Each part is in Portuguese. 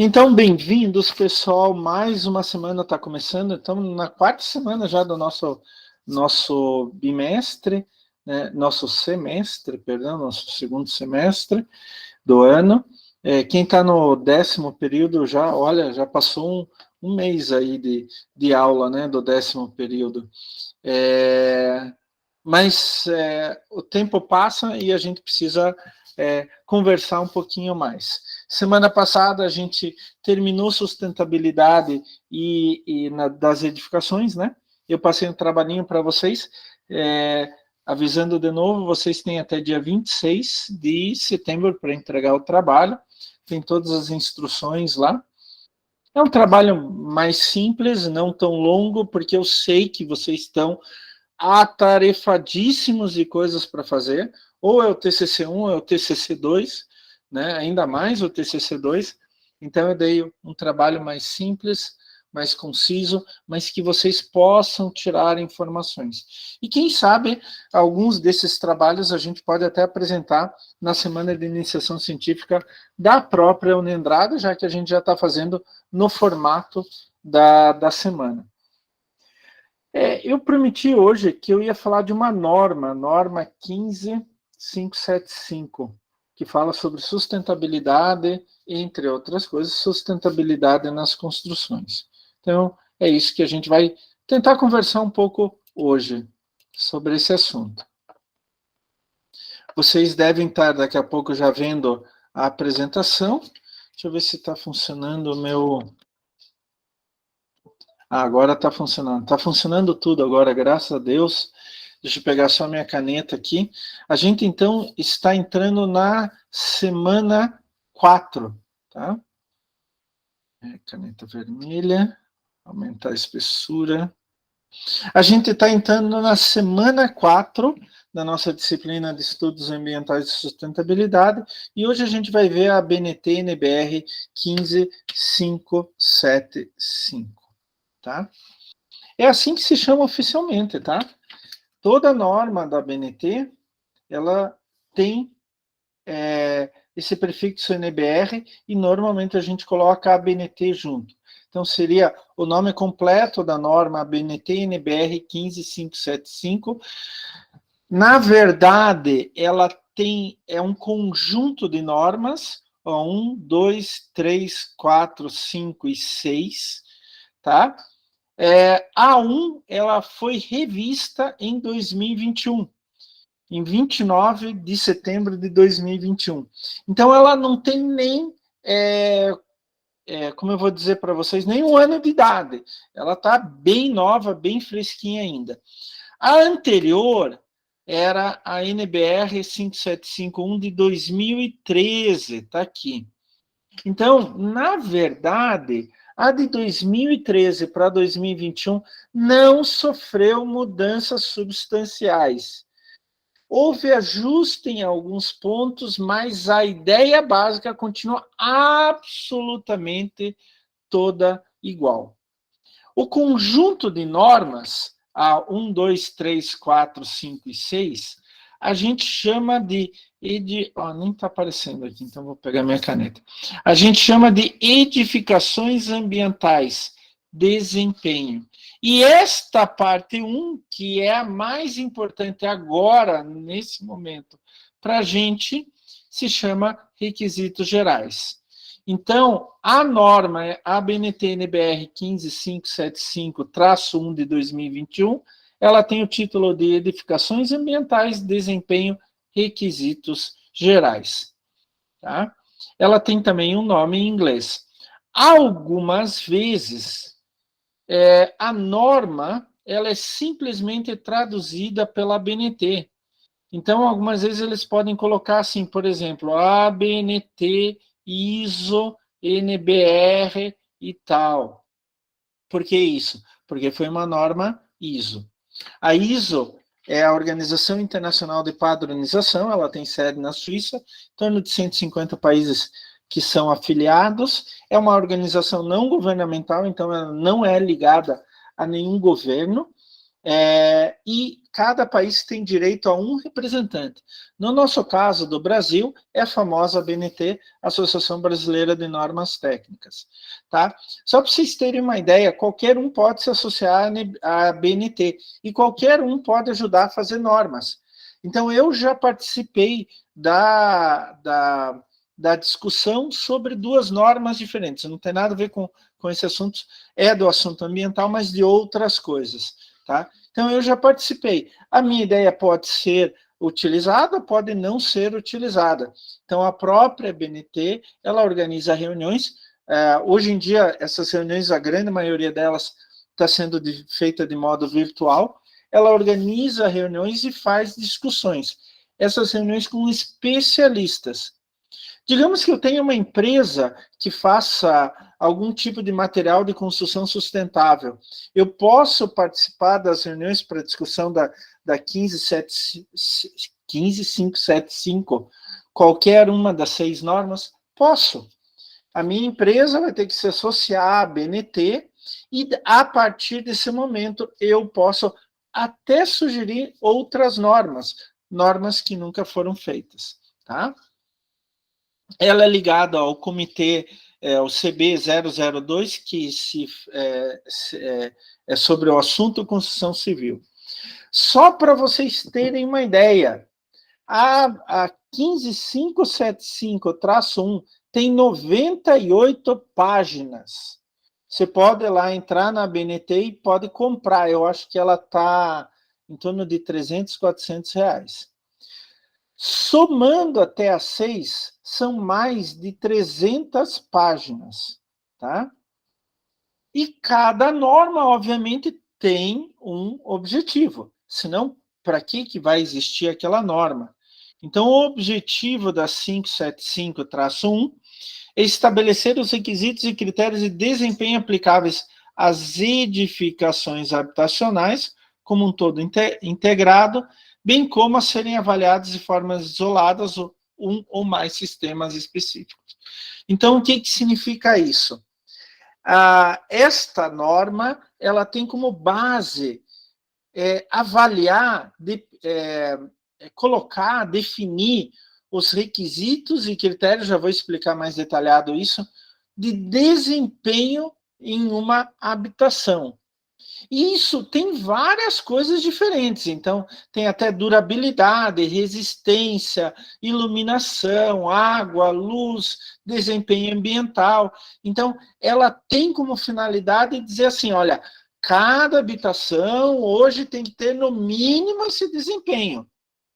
Então, bem-vindos, pessoal. Mais uma semana está começando. Estamos na quarta semana já do nosso bimestre, né? Nosso segundo semestre do ano. Quem está no 10º período já, olha, já passou um mês aí de aula, né? Do 10º período. Mas o tempo passa e a gente precisa conversar um pouquinho mais. Semana passada a gente terminou sustentabilidade das edificações, né? Eu passei um trabalhinho para vocês, avisando de novo, vocês têm até dia 26 de setembro para entregar o trabalho, tem todas as instruções lá. É um trabalho mais simples, não tão longo, porque eu sei que vocês estão atarefadíssimos de coisas para fazer, ou é o TCC1 ou é o TCC2, né? Ainda mais o TCC2. Então eu dei um trabalho mais simples, mais conciso, mas que vocês possam tirar informações. E quem sabe alguns desses trabalhos a gente pode até apresentar na semana de iniciação científica da própria Unendrada, já que a gente já está fazendo no formato da semana. Eu prometi hoje que eu ia falar de uma norma 15575, que fala sobre sustentabilidade, entre outras coisas, sustentabilidade nas construções. Então, é isso que a gente vai tentar conversar um pouco hoje sobre esse assunto. Vocês devem estar daqui a pouco já vendo a apresentação. Deixa eu ver se está funcionando o meu... agora está funcionando. Está funcionando tudo agora, graças a Deus. Deixa eu pegar só minha caneta aqui. A gente, então, está entrando na semana 4, tá? Caneta vermelha. Aumentar a espessura. A gente está entrando na semana 4 da nossa disciplina de Estudos Ambientais de Sustentabilidade, e hoje a gente vai ver a BNT-NBR 15575, tá? É assim que se chama oficialmente, tá? Toda norma da BNT, ela tem esse prefixo NBR e normalmente a gente coloca a BNT junto. Então, seria o nome completo da norma BNT-NBR 15575. Na verdade, ela é um conjunto de normas, 1, 2, 3, 4, 5 e 6, tá? A 1, ela foi revista em 2021, em 29 de setembro de 2021. Então, ela não tem nem, como eu vou dizer para vocês, nem um ano de idade. Ela está bem nova, bem fresquinha ainda. A anterior era a NBR 5751 de 2013, está aqui. Então, na verdade, a de 2013 para 2021 não sofreu mudanças substanciais. Houve ajuste em alguns pontos, mas a ideia básica continua absolutamente toda igual. O conjunto de normas, a 1, 2, 3, 4, 5 e 6, a gente chama de... nem está aparecendo aqui, então vou pegar minha caneta. A gente chama de edificações ambientais, desempenho. E esta parte 1, que é a mais importante agora, nesse momento, para a gente, se chama requisitos gerais. Então, a norma, a BNT-NBR 15575-1 de 2021, ela tem o título de Edificações Ambientais, Desempenho, Requisitos Gerais. Tá? Ela tem também um nome em inglês. Algumas vezes, a norma ela é simplesmente traduzida pela BNT. Então, algumas vezes eles podem colocar assim, por exemplo, ABNT, ISO, NBR e tal. Por que isso? Porque foi uma norma ISO. A ISO é a Organização Internacional de Padronização, ela tem sede na Suíça, em torno de 150 países que são afiliados. É uma organização não governamental, então ela não é ligada a nenhum governo. e cada país tem direito a um representante. No nosso caso, do Brasil, é a famosa ABNT, Associação Brasileira de Normas Técnicas. Tá? Só para vocês terem uma ideia, qualquer um pode se associar à ABNT, e qualquer um pode ajudar a fazer normas. Então, eu já participei da discussão sobre duas normas diferentes. Não tem nada a ver com esse assunto, é do assunto ambiental, mas de outras coisas. Tá? Então, eu já participei. A minha ideia pode ser utilizada, pode não ser utilizada. Então, a própria BNT, ela organiza reuniões. Hoje em dia, essas reuniões, a grande maioria delas está sendo feita de modo virtual. Ela organiza reuniões e faz discussões. Essas reuniões com especialistas. Digamos que eu tenha uma empresa que faça algum tipo de material de construção sustentável. Eu posso participar das reuniões para discussão da 15575, qualquer uma das 6 normas? Posso. A minha empresa vai ter que se associar à BNT e, a partir desse momento, eu posso até sugerir outras normas que nunca foram feitas. Tá? Ela é ligada ao comitê, o CB002, que é sobre o assunto construção civil. Só para vocês terem uma ideia, a 15575-1 tem 98 páginas. Você pode lá entrar na BNT e pode comprar. Eu acho que ela está em torno de 300, 400 reais. Somando até as 6, são mais de 300 páginas, tá? E cada norma, obviamente, tem um objetivo. Senão, para que vai existir aquela norma? Então, o objetivo da 575-1 é estabelecer os requisitos e critérios de desempenho aplicáveis às edificações habitacionais, como um todo integrado, bem como a serem avaliadas de formas isoladas um ou mais sistemas específicos. Então, o que significa isso? Esta norma, ela tem como base avaliar, colocar, definir os requisitos e critérios, já vou explicar mais detalhado isso, de desempenho em uma habitação. E isso tem várias coisas diferentes. Então, tem até durabilidade, resistência, iluminação, água, luz, desempenho ambiental. Então, ela tem como finalidade dizer assim, olha, cada habitação hoje tem que ter no mínimo esse desempenho,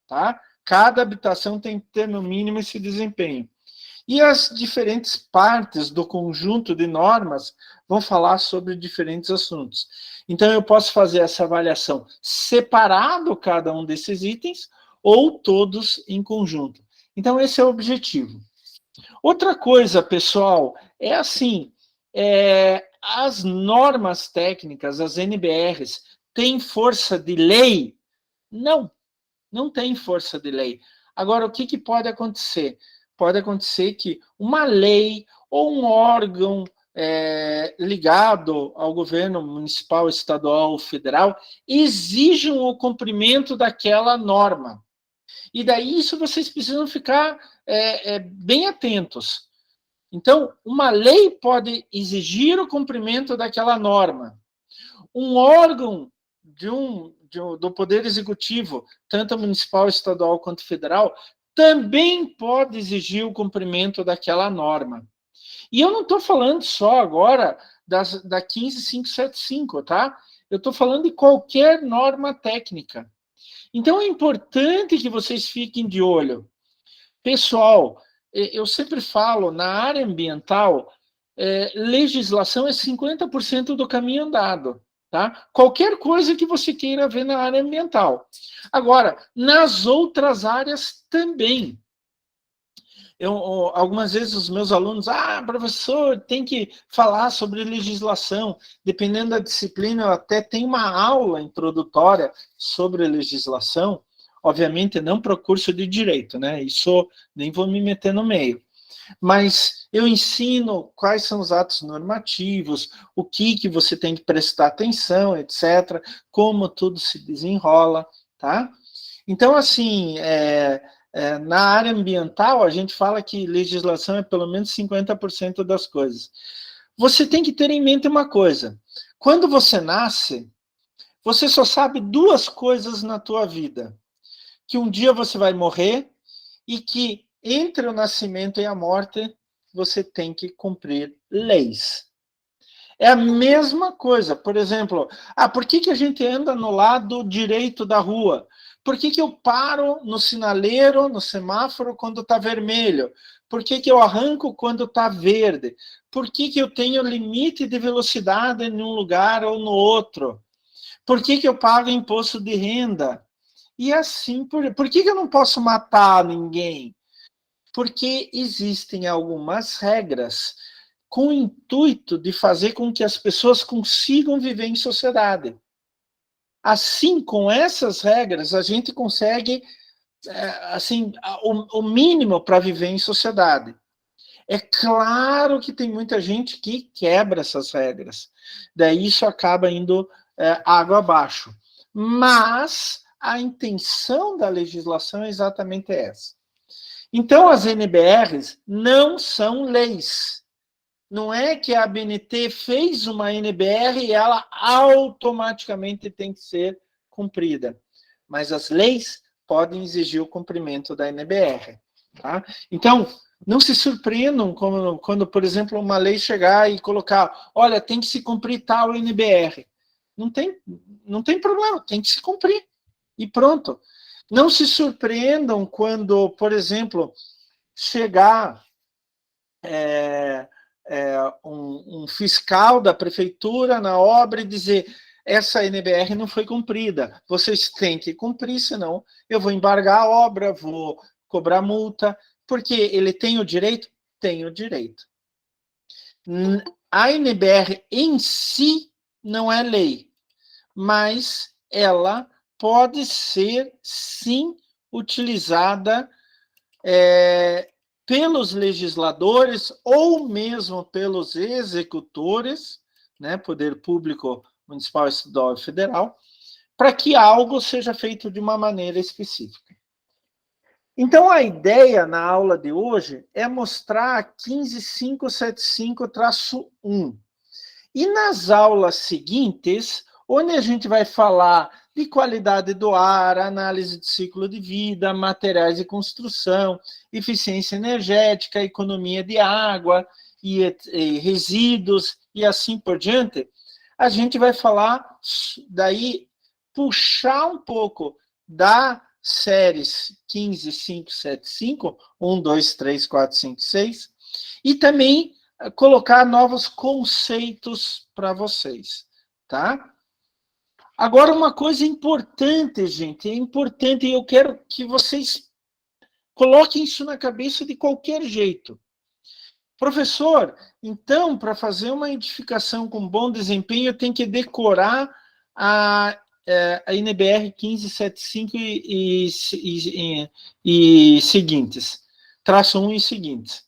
tá? Cada habitação tem que ter no mínimo esse desempenho. E as diferentes partes do conjunto de normas vão falar sobre diferentes assuntos. Então, eu posso fazer essa avaliação separado cada um desses itens ou todos em conjunto. Então, esse é o objetivo. Outra coisa, pessoal, é assim, as normas técnicas, as NBRs, têm força de lei? Não, não tem força de lei. Agora, o que pode acontecer? Pode acontecer que uma lei ou um órgão ligado ao governo municipal, estadual ou federal exijam o cumprimento daquela norma. E daí isso vocês precisam ficar bem atentos. Então, uma lei pode exigir o cumprimento daquela norma. Um órgão do Poder Executivo, tanto municipal, estadual quanto federal, também pode exigir o cumprimento daquela norma. E eu não estou falando só agora da 15575, tá? Eu estou falando de qualquer norma técnica. Então, é importante que vocês fiquem de olho. Pessoal, eu sempre falo, na área ambiental, legislação é 50% do caminho andado. Tá? Qualquer coisa que você queira ver na área ambiental. Agora, nas outras áreas também. Algumas vezes os meus alunos, professor, tem que falar sobre legislação. Dependendo da disciplina, eu até tenho uma aula introdutória sobre legislação. Obviamente, não para o curso de direito, né? Isso nem vou me meter no meio. mas eu ensino quais são os atos normativos, o que você tem que prestar atenção, etc., como tudo se desenrola, tá? Então, assim, na área ambiental, a gente fala que legislação é pelo menos 50% das coisas. Você tem que ter em mente uma coisa. Quando você nasce, você só sabe duas coisas na tua vida. Que um dia você vai morrer e que entre o nascimento e a morte, você tem que cumprir leis. É a mesma coisa. Por exemplo, por que a gente anda no lado direito da rua? Por que eu paro no sinaleiro, no semáforo, quando está vermelho? Por que eu arranco quando está verde? Por que eu tenho limite de velocidade em um lugar ou no outro? Por que eu pago imposto de renda? E assim, por que eu não posso matar ninguém? Porque existem algumas regras com o intuito de fazer com que as pessoas consigam viver em sociedade. Assim, com essas regras, a gente consegue assim, o mínimo para viver em sociedade. É claro que tem muita gente que quebra essas regras. Daí isso acaba indo água abaixo. Mas a intenção da legislação é exatamente essa. Então, as NBRs não são leis. Não é que a ABNT fez uma NBR e ela automaticamente tem que ser cumprida. Mas as leis podem exigir o cumprimento da NBR. Tá? Então, não se surpreendam quando, por exemplo, uma lei chegar e colocar, olha, tem que se cumprir tal NBR. Não tem problema, tem que se cumprir. E pronto. Não se surpreendam quando, por exemplo, chegar um fiscal da prefeitura na obra e dizer essa NBR não foi cumprida, vocês têm que cumprir, senão eu vou embargar a obra, vou cobrar multa, porque ele tem o direito? Tem o direito. A NBR em si não é lei, mas ela pode ser, sim, utilizada pelos legisladores ou mesmo pelos executores, né, poder público, municipal, estadual e federal, para que algo seja feito de uma maneira específica. Então, a ideia na aula de hoje é mostrar 15575-1. E nas aulas seguintes, onde a gente vai falar de qualidade do ar, análise de ciclo de vida, materiais de construção, eficiência energética, economia de água e resíduos e assim por diante, a gente vai falar daí, puxar um pouco da séries 15575, 1, 2, 3, 4, 5, 6, e também colocar novos conceitos para vocês, tá? Agora, uma coisa importante, gente, é importante, e eu quero que vocês coloquem isso na cabeça de qualquer jeito. Professor, então, para fazer uma edificação com bom desempenho, eu tenho que decorar a NBR 1575 e seguintes, traço 1 e seguintes.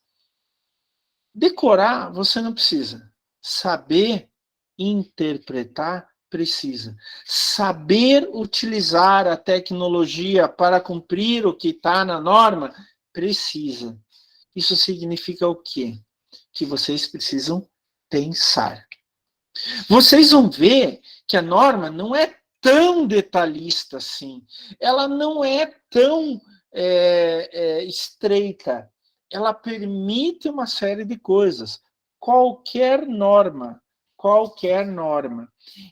Decorar, você não precisa. Saber interpretar, precisa. Saber utilizar a tecnologia para cumprir o que está na norma, precisa. Isso significa o quê? Que vocês precisam pensar. Vocês vão ver que a norma não é tão detalhista assim. Ela não é tão estreita. Ela permite uma série de coisas. Qualquer norma,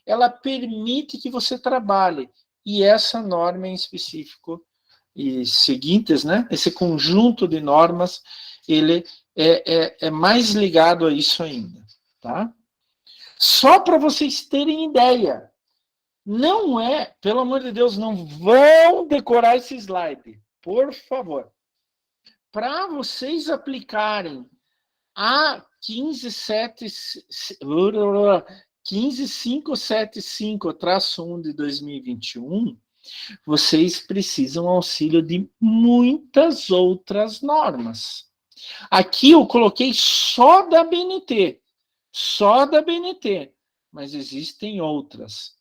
ela permite que você trabalhe. E essa norma em específico, e seguintes, né? Esse conjunto de normas, ele é mais ligado a isso ainda, tá? Só para vocês terem ideia, não é, pelo amor de Deus, não vão decorar esse slide, por favor. Para vocês aplicarem a 15575-1 de 2021, vocês precisam auxílio de muitas outras normas. Aqui eu coloquei só da BNT, mas existem outras.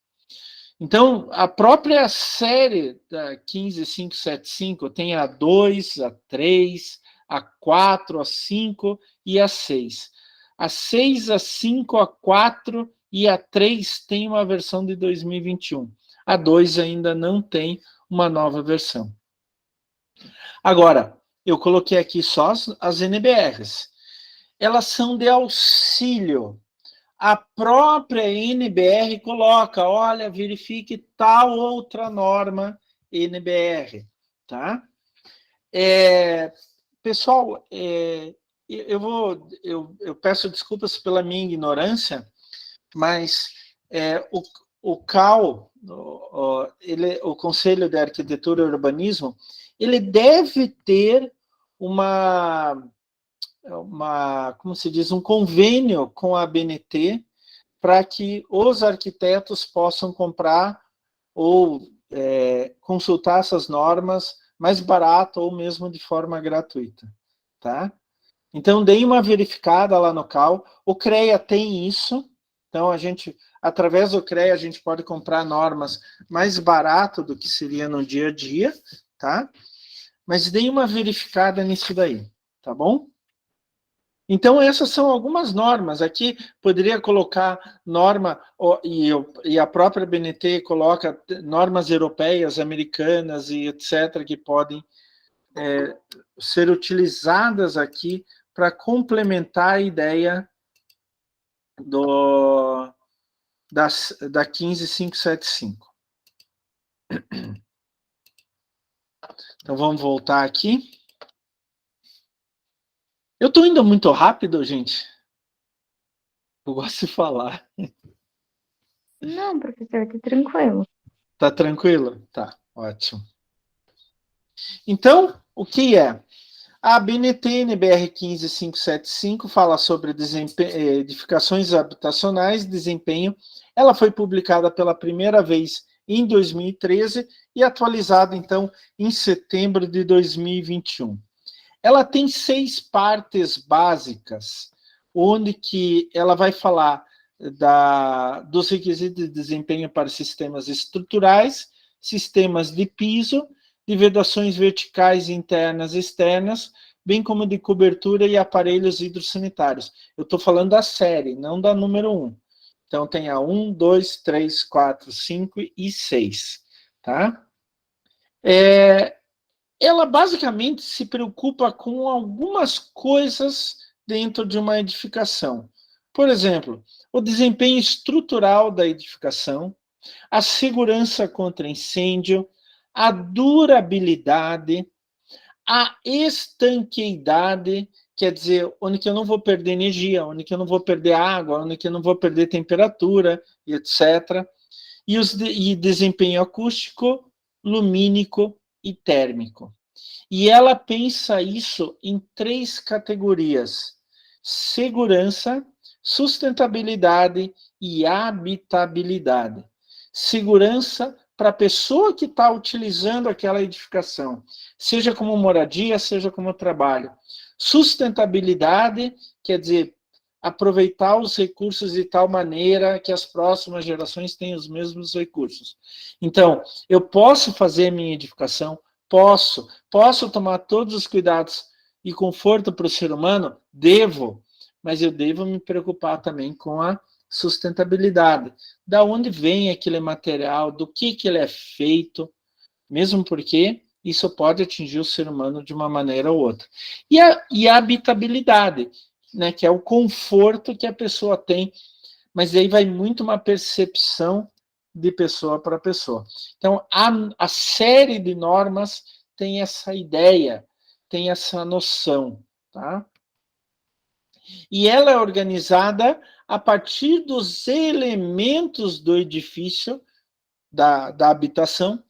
Então, a própria série da 15575 tem a 2, a 3, a 4, a 5 e a 6. A 6, a 5, a 4 e a 3 tem uma versão de 2021. A 2 ainda não tem uma nova versão. Agora, eu coloquei aqui só as NBRs. Elas são de auxílio. A própria NBR coloca, olha, verifique tal outra norma NBR, tá? Pessoal, eu peço desculpas pela minha ignorância, mas o CAU, o Conselho de Arquitetura e Urbanismo, ele deve ter como se diz, um convênio com a ABNT para que os arquitetos possam comprar ou consultar essas normas mais barato ou mesmo de forma gratuita, tá? Então, dei uma verificada lá no CAU. O CREA tem isso. Então, através do CREA, a gente pode comprar normas mais barato do que seria no dia a dia, tá? Mas dei uma verificada nisso daí, tá bom? Então, essas são algumas normas. Aqui poderia colocar norma, e a própria BNT coloca normas europeias, americanas e etc., que podem ser utilizadas aqui para complementar a ideia da 15575. Então, vamos voltar aqui. Eu estou indo muito rápido, gente? Eu gosto de falar. Não, professor, tá tranquilo. Tá tranquilo? Tá, ótimo. Então, o que é? A ABNT NBR 15575 fala sobre edificações habitacionais, desempenho. Ela foi publicada pela primeira vez em 2013 e atualizada, então, em setembro de 2021. Ela tem 6 partes básicas, onde que ela vai falar dos requisitos de desempenho para sistemas estruturais, sistemas de piso, de vedações verticais internas e externas, bem como de cobertura e aparelhos hidrossanitários. Eu estou falando da série, não da número 1. Então, tem a 1, 2, 3, 4, 5 e 6. Tá? Ela basicamente se preocupa com algumas coisas dentro de uma edificação. Por exemplo, o desempenho estrutural da edificação, a segurança contra incêndio, a durabilidade, a estanqueidade, quer dizer, onde que eu não vou perder energia, onde que eu não vou perder água, onde que eu não vou perder temperatura, etc. E desempenho acústico, lumínico e térmico. E ela pensa isso em 3 categorias: segurança, sustentabilidade e habitabilidade. Segurança para a pessoa que está utilizando aquela edificação, seja como moradia, seja como trabalho. Sustentabilidade, quer dizer, aproveitar os recursos de tal maneira que as próximas gerações tenham os mesmos recursos. Então, eu posso fazer minha edificação, posso tomar todos os cuidados e conforto para o ser humano? Devo, mas eu devo me preocupar também com a sustentabilidade. Da onde vem aquele material, do que ele é feito, mesmo porque isso pode atingir o ser humano de uma maneira ou outra. E a habitabilidade, né, que é o conforto que a pessoa tem, mas aí vai muito uma percepção de pessoa para pessoa. Então, a série de normas tem essa ideia, tem essa noção, tá? E ela é organizada a partir dos elementos do edifício, da habitação,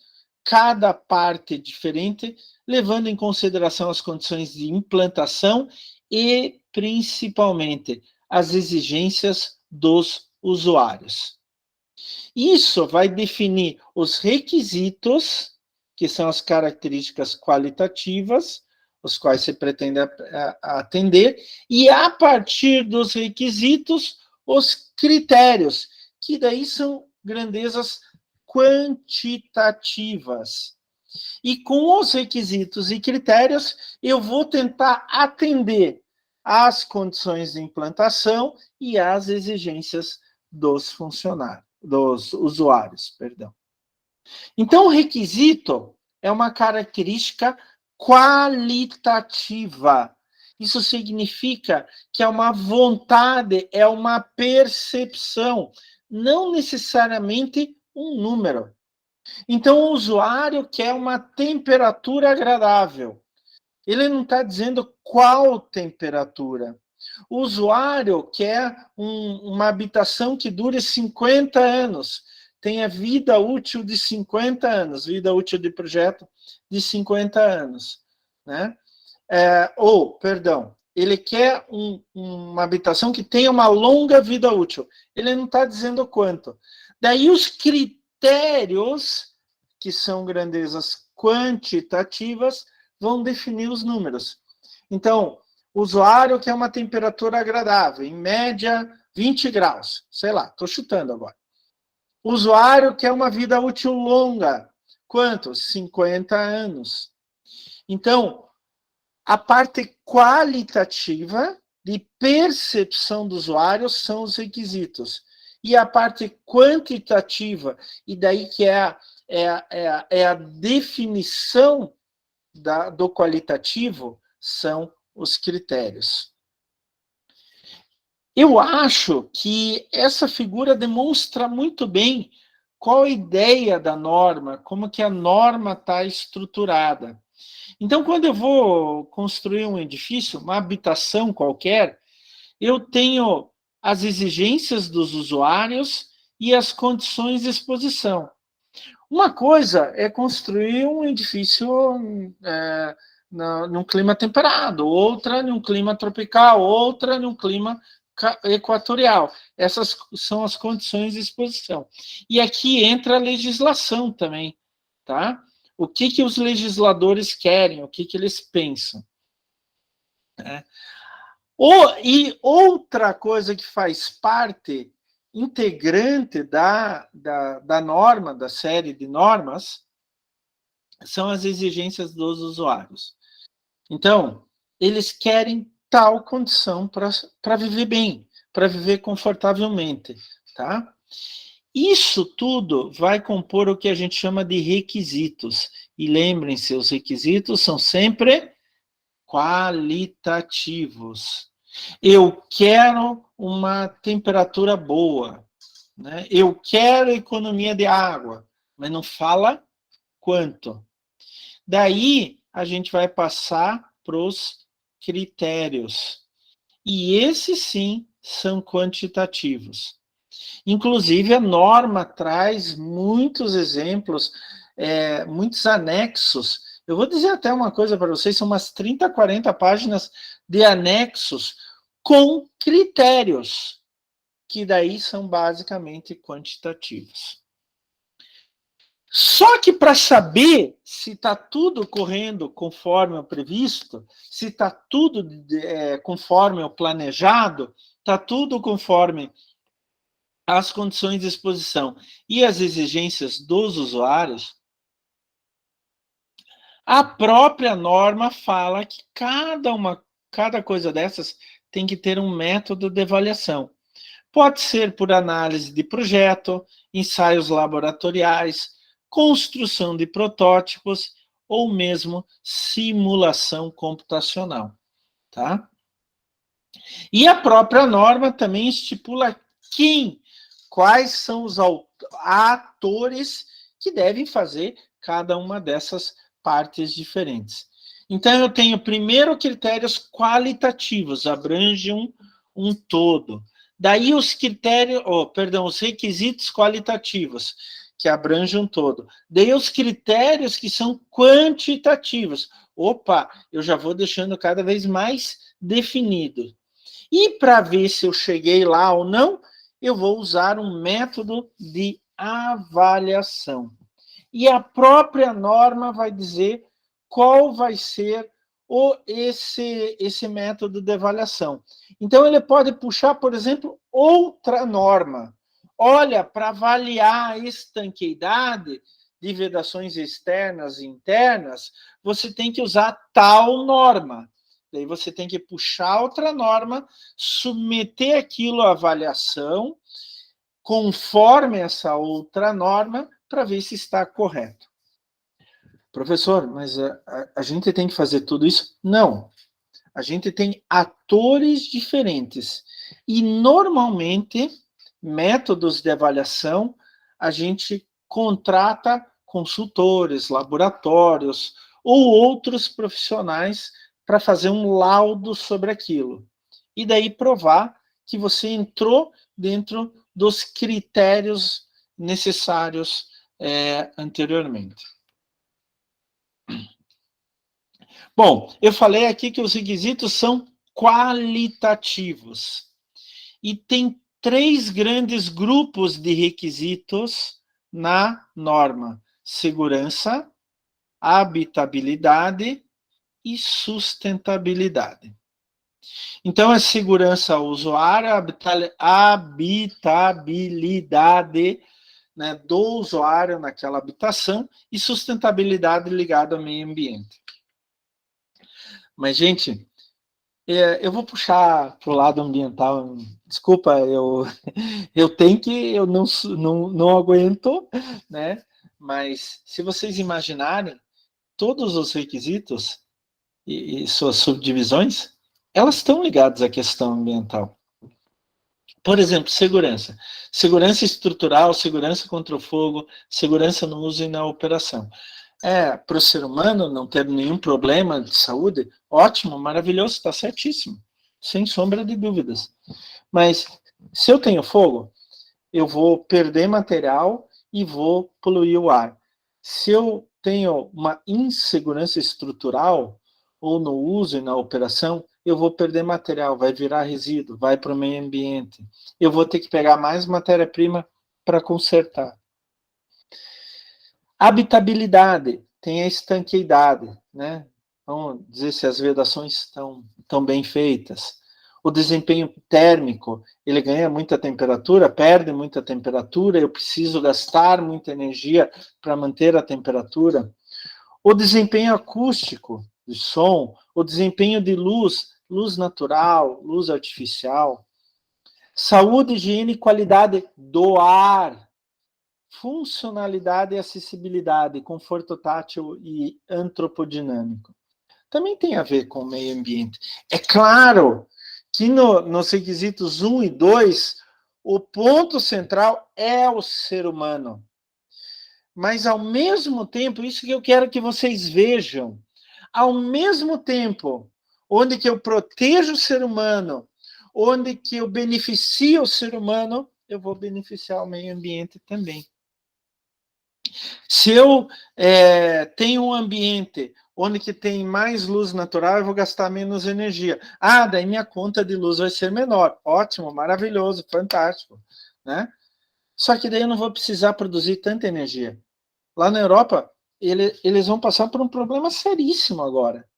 cada parte diferente, levando em consideração as condições de implantação e, principalmente, as exigências dos usuários. Isso vai definir os requisitos, que são as características qualitativas, os quais você pretende atender, e a partir dos requisitos, os critérios, que daí são grandezas quantitativas. E com os requisitos e critérios, eu vou tentar atender às condições de implantação e às exigências dos funcionários, dos usuários, perdão. Então, o requisito é uma característica qualitativa. Isso significa que é uma vontade, é uma percepção, não necessariamente um número. Então, o usuário quer uma temperatura agradável. Ele não está dizendo qual temperatura. O usuário quer uma habitação que dure 50 anos, tenha vida útil de 50 anos, vida útil de projeto de 50 anos. Né? Perdão, ele quer uma habitação que tenha uma longa vida útil. Ele não está dizendo quanto. Daí os critérios, que são grandezas quantitativas, vão definir os números. Então, o usuário quer uma temperatura agradável, em média 20 graus, sei lá, estou chutando agora. O usuário quer uma vida útil longa, quanto? 50 anos. Então, a parte qualitativa de percepção do usuário são os requisitos. E a parte quantitativa, e daí que é a definição do qualitativo, são os critérios. Eu acho que essa figura demonstra muito bem qual a ideia da norma, como que a norma está estruturada. Então, quando eu vou construir um edifício, uma habitação qualquer, eu tenho as exigências dos usuários e as condições de exposição. Uma coisa é construir um edifício num clima temperado, outra num clima tropical, outra num clima equatorial. Essas são as condições de exposição. E aqui entra a legislação também, tá? O que os legisladores querem, o que eles pensam. Né? E outra coisa que faz parte integrante da norma, da série de normas, são as exigências dos usuários. Então, eles querem tal condição para viver bem, para viver confortavelmente, tá? Isso tudo vai compor o que a gente chama de requisitos. E lembrem-se, os requisitos são sempre qualitativos. Eu quero uma temperatura boa, né? Eu quero economia de água, mas não fala quanto. Daí, a gente vai passar para os critérios. E esses, sim, são quantitativos. Inclusive, a norma traz muitos exemplos, muitos anexos. Eu vou dizer até uma coisa para vocês, são umas 30, 40 páginas de anexos com critérios, que daí são basicamente quantitativos. Só que para saber se está tudo correndo conforme o previsto, se está tudo conforme o planejado, está tudo conforme as condições de exposição e as exigências dos usuários, a própria norma fala que cada coisa dessas tem que ter um método de avaliação. Pode ser por análise de projeto, ensaios laboratoriais, construção de protótipos ou mesmo simulação computacional, tá? E a própria norma também estipula quais são os atores que devem fazer cada uma dessas partes diferentes. Então, eu tenho primeiro critérios qualitativos, abrangem um todo. Daí os os requisitos qualitativos, que abrangem um todo. Daí os critérios que são quantitativos. Opa, eu já vou deixando cada vez mais definido. E para ver se eu cheguei lá ou não, eu vou usar um método de avaliação. E a própria norma vai dizer qual vai ser esse método de avaliação. Então, ele pode puxar, por exemplo, outra norma. Olha, para avaliar a estanqueidade de vedações externas e internas, você tem que usar tal norma. Daí você tem que puxar outra norma, submeter aquilo à avaliação, conforme essa outra norma, para ver se está correto. Professor, mas a gente tem que fazer tudo isso? Não. A gente tem atores diferentes. E, normalmente, métodos de avaliação, a gente contrata consultores, laboratórios ou outros profissionais para fazer um laudo sobre aquilo. E daí provar que você entrou dentro dos critérios necessários anteriormente. Bom, eu falei aqui que os requisitos são qualitativos. E tem 3 grandes grupos de requisitos na norma: segurança, habitabilidade e sustentabilidade. Então, é segurança ao usuário, habitabilidade, né, do usuário naquela habitação e sustentabilidade ligada ao meio ambiente. Mas, gente, eu vou puxar para o lado ambiental. Desculpa, eu tenho que, eu não aguento, né? Mas se vocês imaginarem, todos os requisitos e suas subdivisões, elas estão ligadas à questão ambiental. Por exemplo, segurança. Segurança estrutural, segurança contra o fogo, segurança no uso e na operação. Para o ser humano não ter nenhum problema de saúde, ótimo, maravilhoso, está certíssimo, sem sombra de dúvidas. Mas se eu tenho fogo, eu vou perder material e vou poluir o ar. Se eu tenho uma insegurança estrutural, ou no uso e na operação, eu vou perder material, vai virar resíduo, vai para o meio ambiente. Eu vou ter que pegar mais matéria-prima para consertar. Habitabilidade, tem a estanqueidade, né? Vamos dizer se as vedações estão bem feitas. O desempenho térmico, ele ganha muita temperatura, perde muita temperatura, eu preciso gastar muita energia para manter a temperatura. O desempenho acústico, de som, o desempenho de luz, luz natural, luz artificial. Saúde, higiene e qualidade do ar. Funcionalidade e acessibilidade, conforto tátil e antropodinâmico. Também tem a ver com o meio ambiente. É claro que nos requisitos 1 e 2, o ponto central é o ser humano. Mas, ao mesmo tempo, isso que eu quero que vocês vejam, ao mesmo tempo, onde que eu protejo o ser humano, onde que eu beneficio o ser humano, eu vou beneficiar o meio ambiente também. Se eu tenho um ambiente onde que tem mais luz natural, eu vou gastar menos energia. Daí minha conta de luz vai ser menor. Ótimo, maravilhoso, fantástico, né? Só que daí eu não vou precisar produzir tanta energia. Lá na Europa, eles vão passar por um problema seríssimo agora.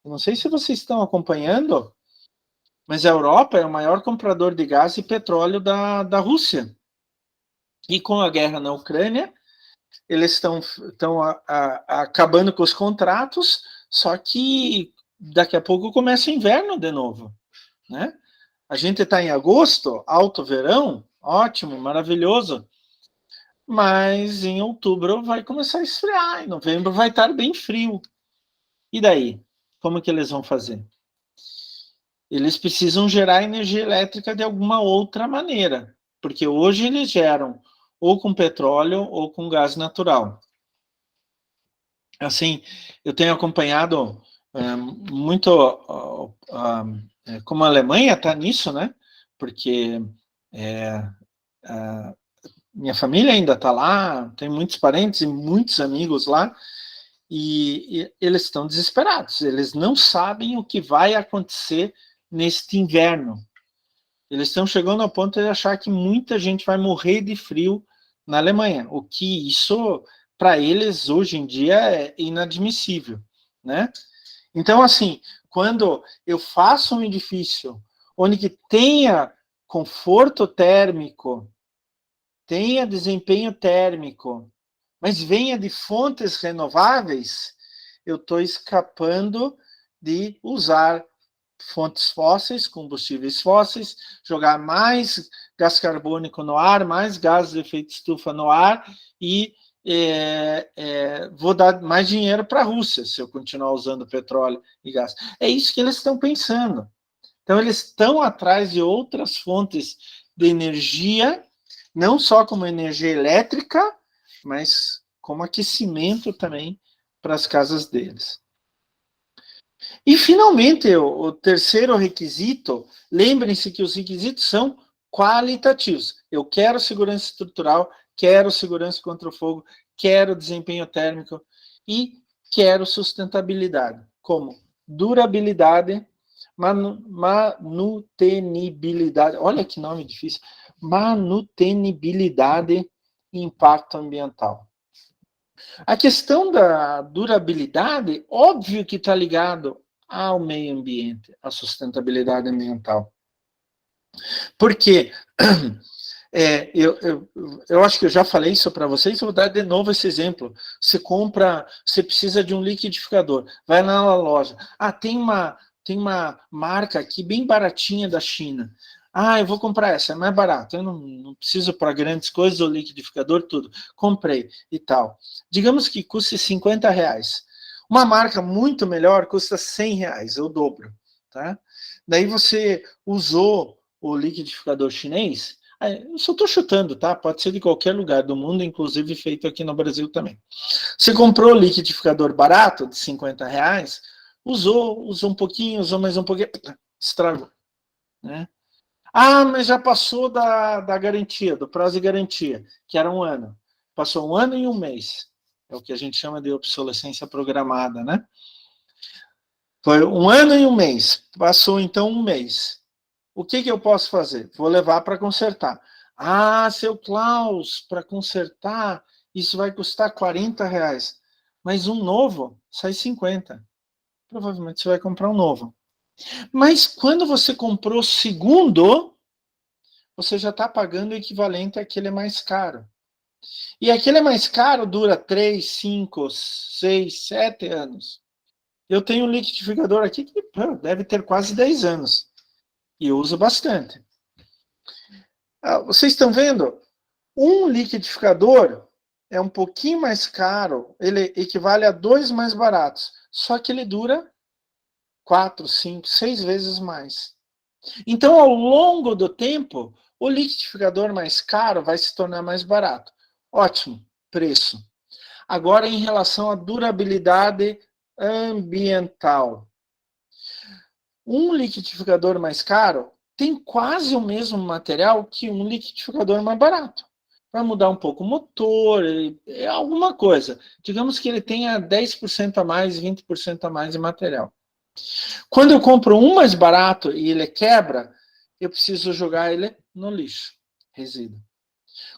Eu não sei se vocês estão acompanhando, mas a Europa é o maior comprador de gás e petróleo da Rússia. E com a guerra na Ucrânia, eles estão acabando com os contratos, só que daqui a pouco começa o inverno de novo, né? A gente está em agosto, alto verão, ótimo, maravilhoso, mas em outubro vai começar a esfriar, em novembro vai estar bem frio. E daí? Como que eles vão fazer? Eles precisam gerar energia elétrica de alguma outra maneira, porque hoje eles geram ou com petróleo ou com gás natural. Assim, eu tenho acompanhado muito como a Alemanha está nisso, né? Porque minha família ainda está lá, tem muitos parentes e muitos amigos lá, e eles estão desesperados. Eles não sabem o que vai acontecer neste inverno. Eles estão chegando ao ponto de achar que muita gente vai morrer de frio na Alemanha, o que isso, para eles, hoje em dia, é inadmissível, né? Então, assim, quando eu faço um edifício onde que tenha conforto térmico, tenha desempenho térmico, mas venha de fontes renováveis, eu estou escapando de usar fontes fósseis, combustíveis fósseis, jogar mais gás carbônico no ar, mais gases de efeito estufa no ar e vou dar mais dinheiro para a Rússia se eu continuar usando petróleo e gás. É isso que eles estão pensando. Então, eles estão atrás de outras fontes de energia, não só como energia elétrica, mas como aquecimento também para as casas deles. E, finalmente, o terceiro requisito, lembrem-se que os requisitos são qualitativos. Eu quero segurança estrutural, quero segurança contra o fogo, quero desempenho térmico e quero sustentabilidade, como durabilidade, manutenibilidade, olha que nome difícil, manutenibilidade e impacto ambiental. A questão da durabilidade, óbvio que está ligado ao meio ambiente, à sustentabilidade ambiental. Porque eu acho que eu já falei isso para vocês, eu vou dar de novo esse exemplo. Você precisa de um liquidificador, vai na loja. Tem uma marca aqui bem baratinha da China. Eu vou comprar essa, é mais barato. Eu não preciso para grandes coisas, o liquidificador, tudo. Comprei e tal. Digamos que custe R$50. Uma marca muito melhor custa R$100, o dobro. Tá? Daí você usou o liquidificador chinês, eu só estou chutando, tá? Pode ser de qualquer lugar do mundo, inclusive feito aqui no Brasil também. Você comprou o liquidificador barato, de R$50, usou um pouquinho, usou mais um pouquinho, estragou. Né? Mas já passou da garantia, do prazo de garantia, que era 1 ano. Passou 1 ano e 1 mês. É o que a gente chama de obsolescência programada, né? Foi 1 ano e 1 mês. Passou, então, 1 mês. O que eu posso fazer? Vou levar para consertar. Seu Klaus, para consertar, isso vai custar R$40. Mas um novo sai 50. Provavelmente você vai comprar um novo. Mas quando você comprou o segundo, você já está pagando o equivalente àquele mais caro. E aquele mais caro dura 3, 5, 6, 7 anos. Eu tenho um liquidificador aqui que deve ter quase 10 anos. E eu uso bastante. Vocês estão vendo? Um liquidificador é um pouquinho mais caro, ele equivale a 2 mais baratos. Só que ele dura 4, 5, 6 vezes mais. Então, ao longo do tempo, o liquidificador mais caro vai se tornar mais barato. Ótimo, preço. Agora, em relação à durabilidade ambiental. Um liquidificador mais caro tem quase o mesmo material que um liquidificador mais barato. Vai mudar um pouco o motor, alguma coisa. Digamos que ele tenha 10% a mais, 20% a mais de material. Quando eu compro um mais barato e ele quebra, eu preciso jogar ele no lixo, resíduo.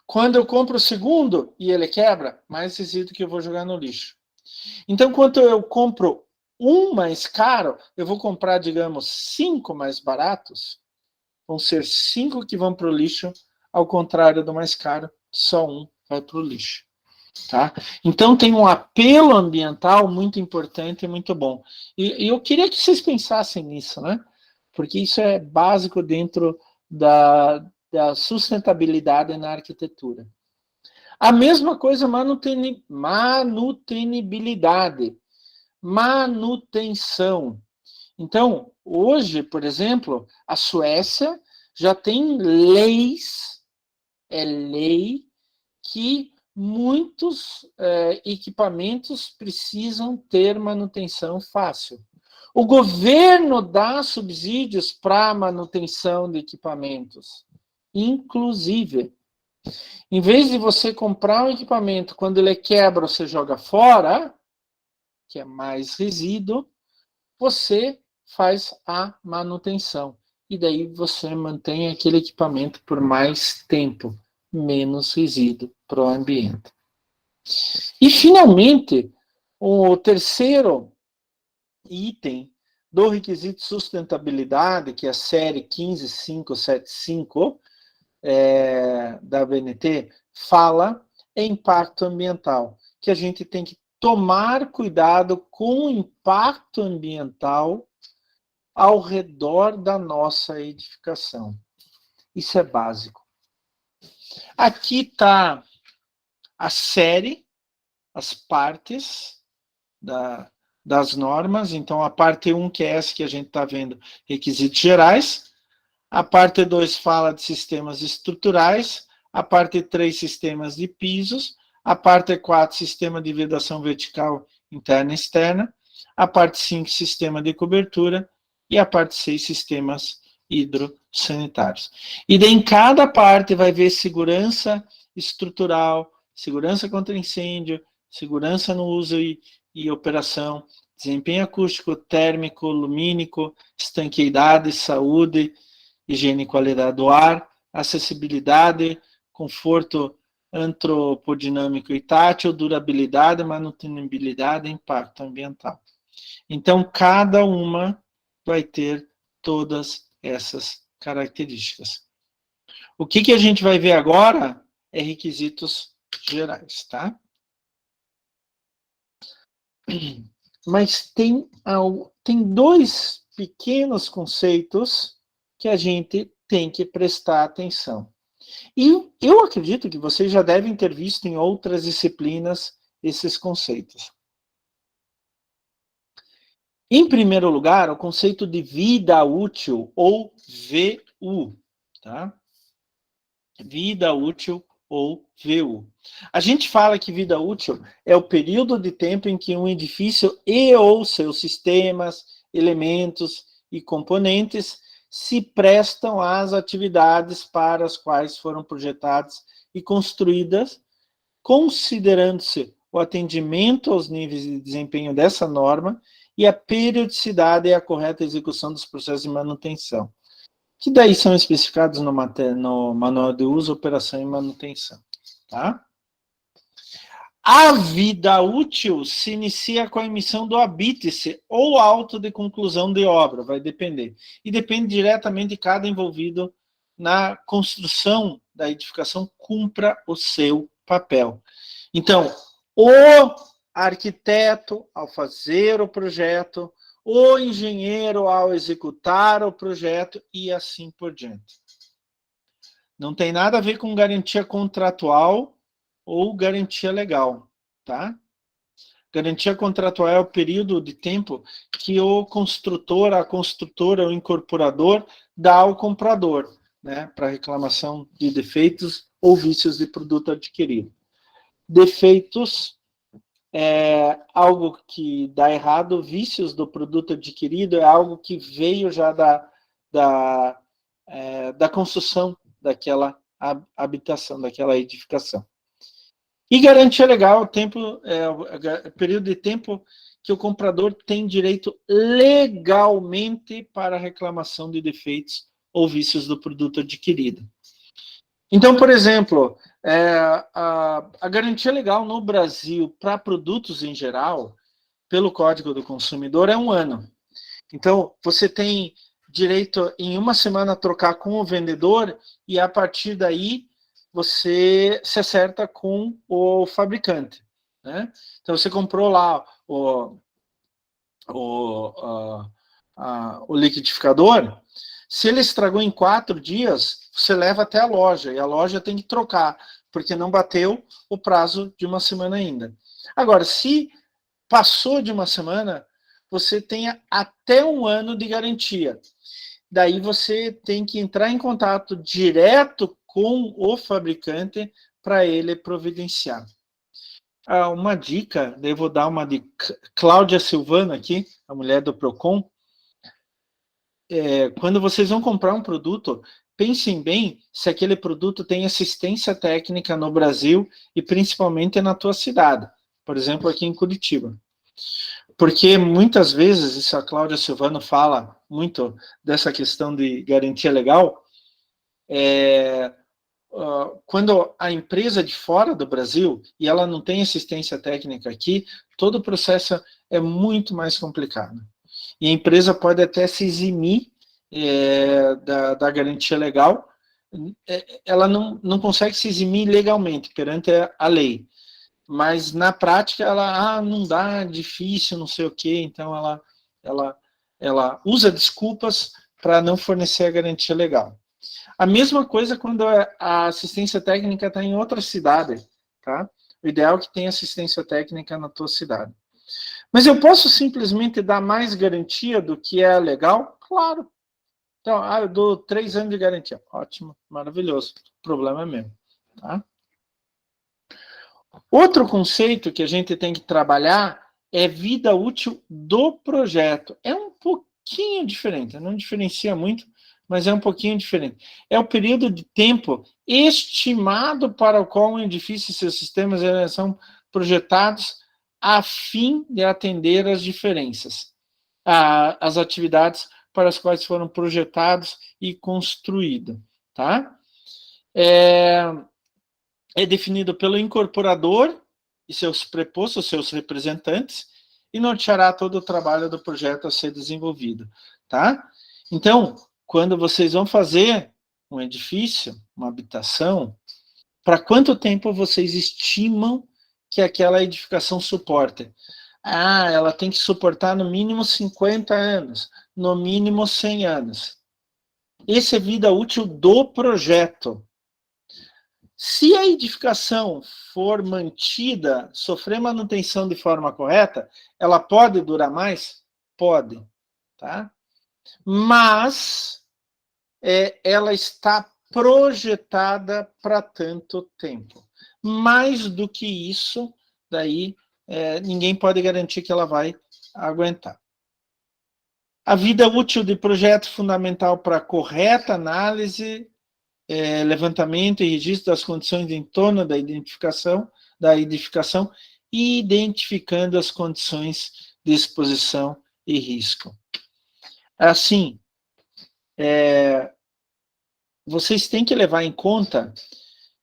Quando eu compro o segundo e ele quebra, mais resíduo que eu vou jogar no lixo. Então, quando eu compro um mais caro, eu vou comprar, digamos, 5 mais baratos, vão ser 5 que vão para o lixo, ao contrário do mais caro, só um vai para o lixo. Tá? Então, tem um apelo ambiental muito importante e muito bom. E eu queria que vocês pensassem nisso, né? Porque isso é básico dentro da sustentabilidade na arquitetura. A mesma coisa, manutenibilidade, manutenção. Então, hoje, por exemplo, a Suécia já tem leis, lei, que muitos equipamentos precisam ter manutenção fácil. O governo dá subsídios para manutenção de equipamentos. Inclusive, em vez de você comprar um equipamento, quando ele quebra, você joga fora, que é mais resíduo, você faz a manutenção. E daí você mantém aquele equipamento por mais tempo, menos resíduo para o ambiente. E, finalmente, o terceiro item do requisito de sustentabilidade, que é a série 15575 da ABNT, fala em impacto ambiental, que a gente tem que tomar cuidado com o impacto ambiental ao redor da nossa edificação. Isso é básico. Aqui está a série, as partes das normas. Então, a parte 1, que é essa que a gente está vendo, requisitos gerais. A parte 2 fala de sistemas estruturais. A parte 3, sistemas de pisos. A parte 4, sistema de vedação vertical interna e externa. A parte 5, sistema de cobertura. E a parte 6, sistemas hidrossanitários. E daí, em cada parte vai ver segurança estrutural, segurança contra incêndio, segurança no uso e operação, desempenho acústico, térmico, lumínico, estanqueidade, saúde, higiene e qualidade do ar, acessibilidade, conforto antropodinâmico e tátil, durabilidade, manutenibilidade e impacto ambiental. Então, cada uma vai ter todas essas características. O que a gente vai ver agora é requisitos gerais, tá? Mas tem dois pequenos conceitos que a gente tem que prestar atenção. E eu acredito que vocês já devem ter visto em outras disciplinas esses conceitos. Em primeiro lugar, o conceito de vida útil, ou VU, tá? Vida útil ou VU. A gente fala que vida útil é o período de tempo em que um edifício e ou seus sistemas, elementos e componentes se prestam às atividades para as quais foram projetadas e construídas, considerando-se o atendimento aos níveis de desempenho dessa norma e a periodicidade e a correta execução dos processos de manutenção, que daí são especificados no manual de uso, operação e manutenção. Tá? A vida útil se inicia com a emissão do habite-se ou auto de conclusão de obra, vai depender. E depende diretamente de cada envolvido na construção da edificação cumpra o seu papel. Então, o arquiteto, ao fazer o projeto, o engenheiro ao executar o projeto e assim por diante. Não tem nada a ver com garantia contratual ou garantia legal, tá? Garantia contratual é o período de tempo que o construtor, a construtora, o incorporador dá ao comprador, né, para reclamação de defeitos ou vícios de produto adquirido. Defeitos é algo que dá errado, vícios do produto adquirido é algo que veio já da construção daquela habitação, daquela edificação. E garantia legal, o período de tempo que o comprador tem direito legalmente para reclamação de defeitos ou vícios do produto adquirido. Então, por exemplo, a garantia legal no Brasil para produtos em geral, pelo Código do Consumidor, é 1 ano. Então, você tem direito em 1 semana a trocar com o vendedor e a partir daí você se acerta com o fabricante, né? Então, você comprou lá o liquidificador, se ele estragou em 4 dias, você leva até a loja, e a loja tem que trocar, porque não bateu o prazo de 1 semana ainda. Agora, se passou de 1 semana, você tem até 1 ano de garantia. Daí você tem que entrar em contato direto com o fabricante para ele providenciar. Uma dica, daí eu vou dar uma de Cláudia Silvano aqui, a mulher do Procon. Quando vocês vão comprar um produto, pensem bem se aquele produto tem assistência técnica no Brasil e principalmente na tua cidade, por exemplo, aqui em Curitiba. Porque muitas vezes, isso a Cláudia Silvano fala muito dessa questão de garantia legal, quando a empresa é de fora do Brasil e ela não tem assistência técnica aqui, todo o processo é muito mais complicado. E a empresa pode até se eximir da garantia legal. Ela não consegue se eximir legalmente perante a lei, mas na prática ela não dá, difícil, não sei o quê, então ela usa desculpas para não fornecer a garantia legal. A mesma coisa quando a assistência técnica está em outra cidade, tá? O ideal é que tenha assistência técnica na tua cidade. Mas eu posso simplesmente dar mais garantia do que é legal? Claro. Então, eu dou 3 anos de garantia. Ótimo, maravilhoso. O problema é meu. Tá? Outro conceito que a gente tem que trabalhar é vida útil do projeto. É um pouquinho diferente, não diferencia muito, mas é um pouquinho diferente. É o período de tempo estimado para o qual um edifício e seus sistemas são projetados a fim de atender às diferenças, as atividades para as quais foram projetados e construídos. Tá? É definido pelo incorporador e seus prepostos, seus representantes, e norteará todo o trabalho do projeto a ser desenvolvido, tá? Então, quando vocês vão fazer um edifício, uma habitação, para quanto tempo vocês estimam que aquela edificação suporta? Ela tem que suportar no mínimo 50 anos, no mínimo 100 anos. Essa é a vida útil do projeto. Se a edificação for mantida, sofrer manutenção de forma correta, ela pode durar mais? Pode, tá? Mas ela está projetada para tanto tempo. Mais do que isso, daí ninguém pode garantir que ela vai aguentar. A vida útil de projeto fundamental para correta análise, levantamento e registro das condições em torno da edificação, e identificando as condições de exposição e risco. Assim, vocês têm que levar em conta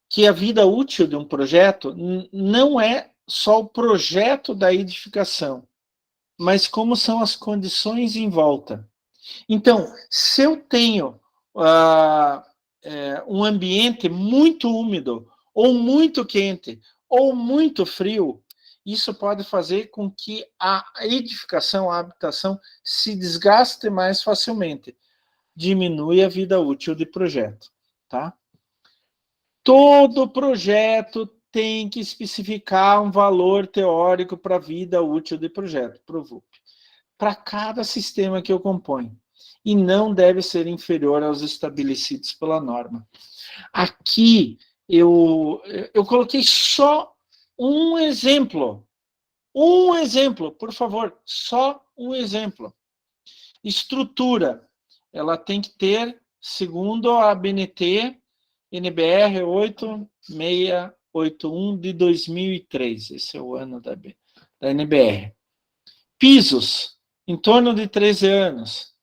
que a vida útil de um projeto não é só o projeto da edificação, mas como são as condições em volta. Então, se eu tenho um ambiente muito úmido, ou muito quente, ou muito frio, isso pode fazer com que a edificação, a habitação, se desgaste mais facilmente. Diminui a vida útil de projeto. Tá? Todo projeto tem que especificar um valor teórico para a vida útil de projeto, para o VUP, para cada sistema que eu componho, e não deve ser inferior aos estabelecidos pela norma. Aqui eu coloquei só um exemplo, por favor, só um exemplo. Estrutura, ela tem que ter, segundo a ABNT, NBR 8681 de 2003, esse é o ano da NBR. Pisos, em torno de 13 anos.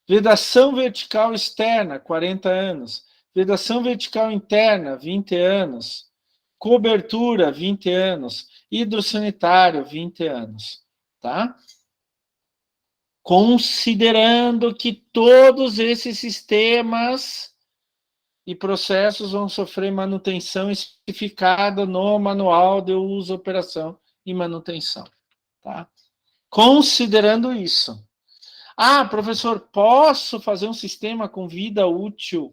Vedação vertical externa, 40 anos. Vedação vertical interna, 20 anos. Cobertura, 20 anos. Hidrossanitário, 20 anos. Tá? Considerando que todos esses sistemas e processos vão sofrer manutenção especificada no manual de uso, operação e manutenção. Tá? Considerando isso. Professor, posso fazer um sistema com vida útil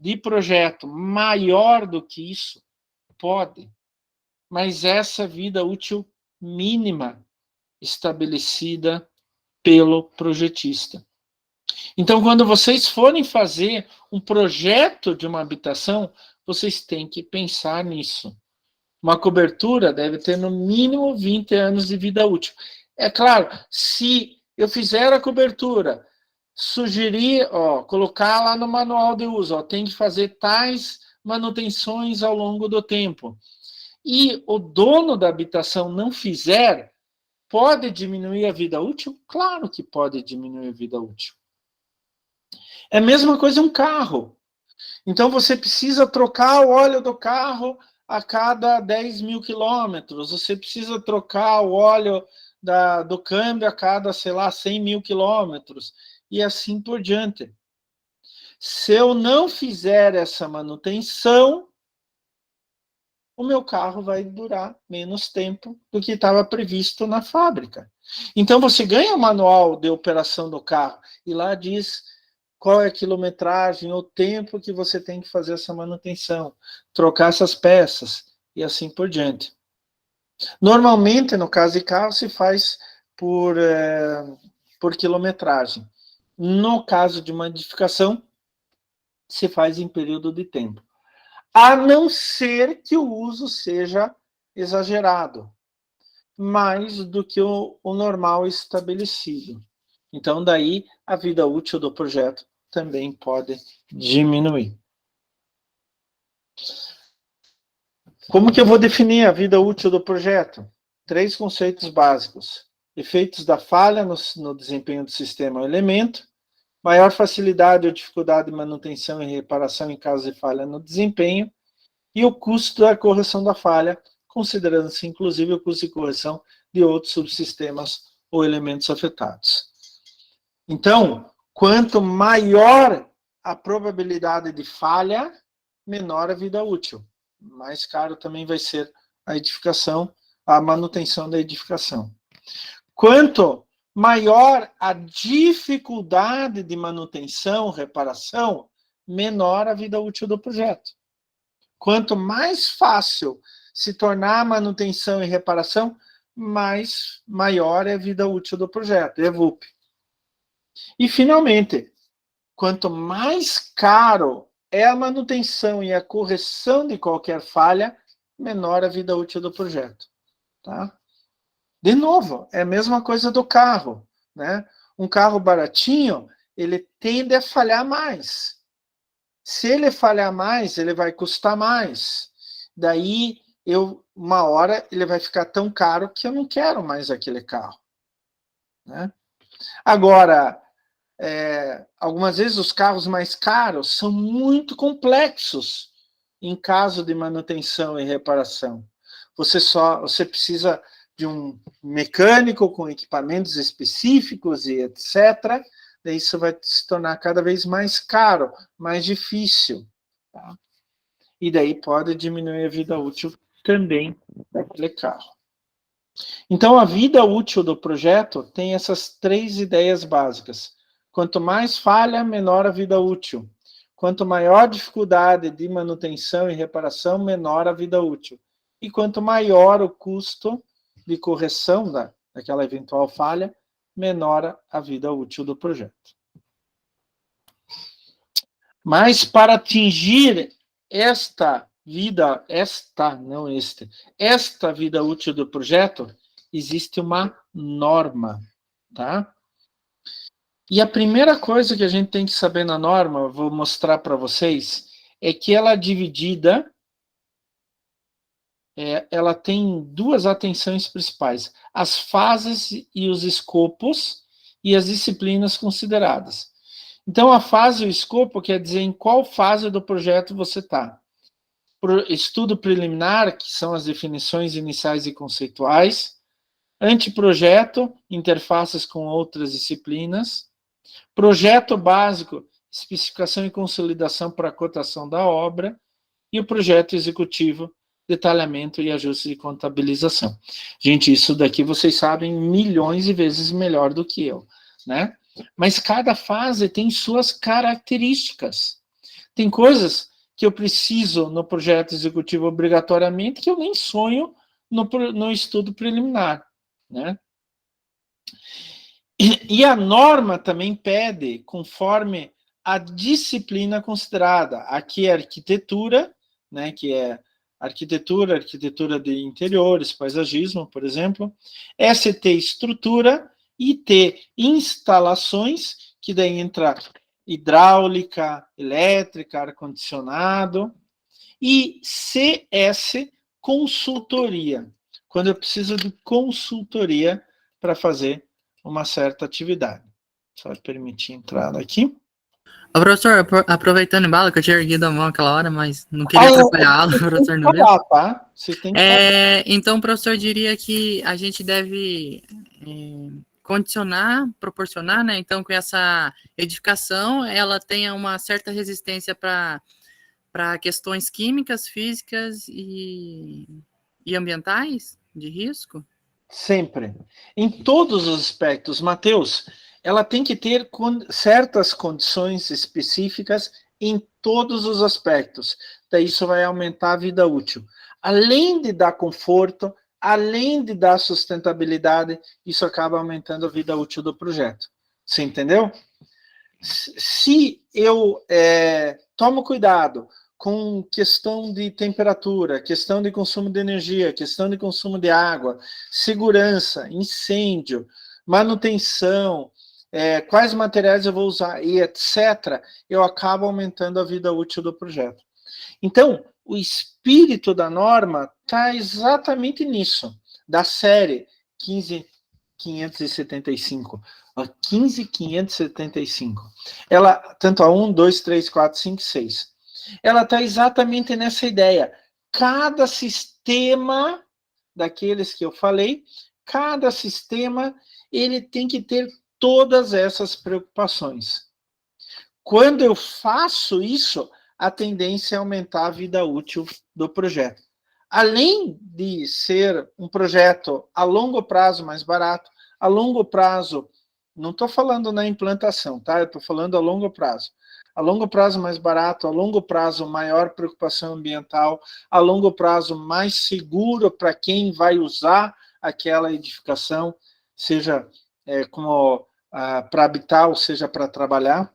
de projeto maior do que isso? Pode. Mas essa vida útil mínima estabelecida pelo projetista. Então, quando vocês forem fazer um projeto de uma habitação, vocês têm que pensar nisso. Uma cobertura deve ter no mínimo 20 anos de vida útil. É claro, se eu fizer a cobertura, sugerir, colocar lá no manual de uso, tem que fazer tais manutenções ao longo do tempo, e o dono da habitação não fizer, pode diminuir a vida útil? Claro que pode diminuir a vida útil. É a mesma coisa um carro. Então, você precisa trocar o óleo do carro a cada 10 mil quilômetros, você precisa trocar o óleo do câmbio a cada, sei lá, 100 mil quilômetros, e assim por diante. Se eu não fizer essa manutenção, o meu carro vai durar menos tempo do que estava previsto na fábrica. Então, você ganha o manual de operação do carro, e lá diz qual é a quilometragem, o tempo que você tem que fazer essa manutenção, trocar essas peças, e assim por diante. Normalmente, no caso de carro, se faz por quilometragem. No caso de modificação, se faz em período de tempo. A não ser que o uso seja exagerado, mais do que o normal estabelecido. Então, daí, a vida útil do projeto também pode diminuir. Como que eu vou definir a vida útil do projeto? 3 conceitos básicos. Efeitos da falha no desempenho do sistema ou elemento, maior facilidade ou dificuldade de manutenção e reparação em caso de falha no desempenho, e o custo da correção da falha, considerando-se inclusive o custo de correção de outros subsistemas ou elementos afetados. Então, quanto maior a probabilidade de falha, menor a vida útil. Mais caro também vai ser a edificação, a manutenção da edificação. Quanto maior a dificuldade de manutenção, reparação, menor a vida útil do projeto. Quanto mais fácil se tornar a manutenção e reparação, maior é a vida útil do projeto, EVUP. E, finalmente, quanto mais caro é a manutenção e a correção de qualquer falha, menor a vida útil do projeto. Tá? De novo, é a mesma coisa do carro. Né? Um carro baratinho, ele tende a falhar mais. Se ele falhar mais, ele vai custar mais. Daí, uma hora, ele vai ficar tão caro que eu não quero mais aquele carro. Né? Agora, algumas vezes os carros mais caros são muito complexos em caso de manutenção e reparação. Você precisa de um mecânico com equipamentos específicos e etc. Daí isso vai se tornar cada vez mais caro, mais difícil. Tá? E daí pode diminuir a vida útil também daquele carro. Então, a vida útil do projeto tem essas 3 ideias básicas. Quanto mais falha, menor a vida útil. Quanto maior dificuldade de manutenção e reparação, menor a vida útil. E quanto maior o custo de correção daquela eventual falha, menor a vida útil do projeto. Mas para atingir esta vida útil do projeto, existe uma norma, tá? E a primeira coisa que a gente tem que saber na norma, eu vou mostrar para vocês, é que ela é dividida, ela tem 2 atenções principais, as fases e os escopos e as disciplinas consideradas. Então, a fase e o escopo quer dizer em qual fase do projeto você está. Estudo preliminar, que são as definições iniciais e conceituais, anteprojeto, interfaces com outras disciplinas, projeto básico, especificação e consolidação para a cotação da obra, e o projeto executivo, detalhamento e ajuste de contabilização. Gente, isso daqui vocês sabem milhões de vezes melhor do que eu, né? Mas cada fase tem suas características. Tem coisas que eu preciso no projeto executivo obrigatoriamente que eu nem sonho no estudo preliminar, né? E a norma também pede, conforme a disciplina considerada. Aqui é arquitetura, né, que é arquitetura de interiores, paisagismo, por exemplo. ST, estrutura. IT, instalações, que daí entra hidráulica, elétrica, ar-condicionado. E CS, consultoria. Quando eu preciso de consultoria para fazer uma certa atividade. Só permitir entrar aqui. Ô, professor, aproveitando o embalo, que eu tinha erguido a mão aquela hora, mas não queria atrapalhar a aula, o professor não viu. Tá? Você tem que Então, o professor diria que a gente deve condicionar, proporcionar, né? Então, com essa edificação, ela tenha uma certa resistência para questões químicas, físicas e ambientais de risco? Sempre. Em todos os aspectos, Mateus, ela tem que ter certas condições específicas em todos os aspectos. Daí isso vai aumentar a vida útil. Além de dar conforto, além de dar sustentabilidade, isso acaba aumentando a vida útil do projeto. Você entendeu? Se eu tomo cuidado com questão de temperatura, questão de consumo de energia, questão de consumo de água, segurança, incêndio, manutenção, quais materiais eu vou usar e etc., eu acabo aumentando a vida útil do projeto. Então, o espírito da norma está exatamente nisso, da série 15575. 15575. Ela, tanto a 1, 2, 3, 4, 5, 6. Ela está exatamente nessa ideia. Cada sistema daqueles que eu falei, cada sistema, ele tem que ter todas essas preocupações. Quando eu faço isso, a tendência é aumentar a vida útil do projeto. Além de ser um projeto a longo prazo mais barato, a longo prazo, não estou falando na implantação, tá? Eu estou falando a longo prazo. A longo prazo mais barato, a longo prazo maior preocupação ambiental, a longo prazo mais seguro para quem vai usar aquela edificação, seja como para habitar ou seja para trabalhar.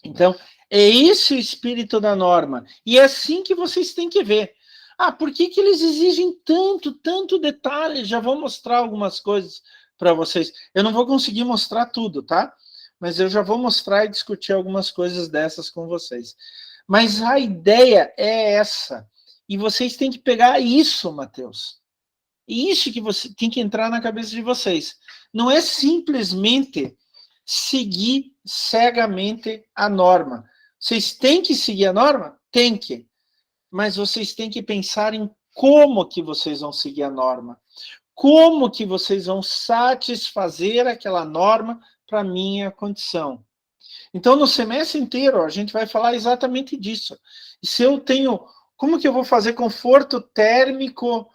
Então, é esse o espírito da norma. E é assim que vocês têm que ver. Por que eles exigem tanto detalhe? Já vou mostrar algumas coisas para vocês. Eu não vou conseguir mostrar tudo, tá? Mas eu já vou mostrar e discutir algumas coisas dessas com vocês. Mas a ideia é essa. E vocês têm que pegar isso, Mateus. Isso que você tem que entrar na cabeça de vocês. Não é simplesmente seguir cegamente a norma. Vocês têm que seguir a norma? Tem que. Mas vocês têm que pensar em como que vocês vão seguir a norma. Como que vocês vão satisfazer aquela norma para a minha condição. Então, no semestre inteiro, a gente vai falar exatamente disso. E se eu tenho... Como que eu vou fazer conforto térmico,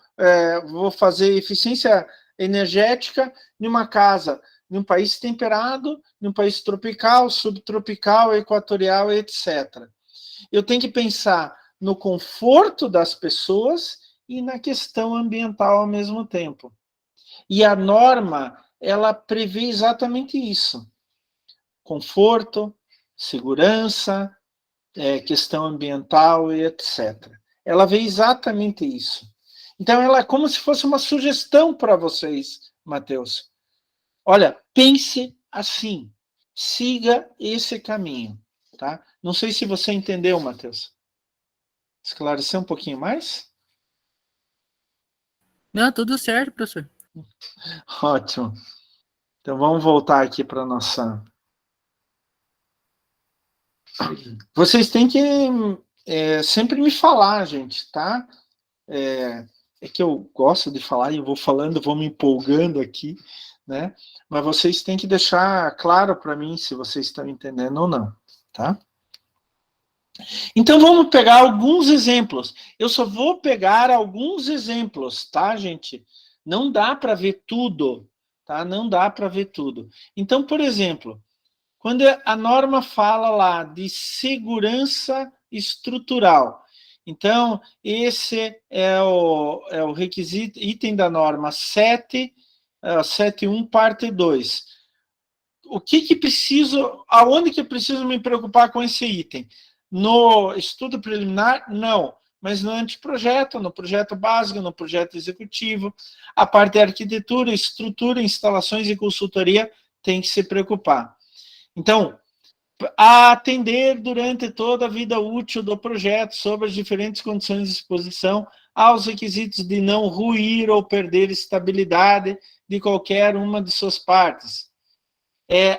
vou fazer eficiência energética em uma casa, em um país temperado, em um país tropical, subtropical, equatorial, etc. Eu tenho que pensar no conforto das pessoas e na questão ambiental ao mesmo tempo. E a norma, ela prevê exatamente isso. Conforto, segurança, questão ambiental e etc. Ela vê exatamente isso. Então, ela é como se fosse uma sugestão para vocês, Mateus. Olha, pense assim, siga esse caminho, tá? Não sei se você entendeu, Mateus. Esclarecer um pouquinho mais? Não, tudo certo, professor. Ótimo. Então, vamos voltar aqui para a nossa... Vocês têm que sempre me falar, gente, tá? É que eu gosto de falar e eu vou falando, vou me empolgando aqui, né? Mas vocês têm que deixar claro para mim se vocês estão entendendo ou não, tá? Então, vamos pegar alguns exemplos. Eu só vou pegar alguns exemplos, tá, gente? Não dá para ver tudo, tá? Não dá para ver tudo. Então, por exemplo, quando a norma fala lá de segurança estrutural, então, esse é o requisito, item da norma 7.1, parte 2. O que preciso, aonde que eu preciso me preocupar com esse item? No estudo preliminar, não. Mas no anteprojeto, no projeto básico, no projeto executivo, a parte de arquitetura, estrutura, instalações e consultoria tem que se preocupar. Então, a atender durante toda a vida útil do projeto sobre as diferentes condições de exposição aos requisitos de não ruir ou perder estabilidade de qualquer uma de suas partes.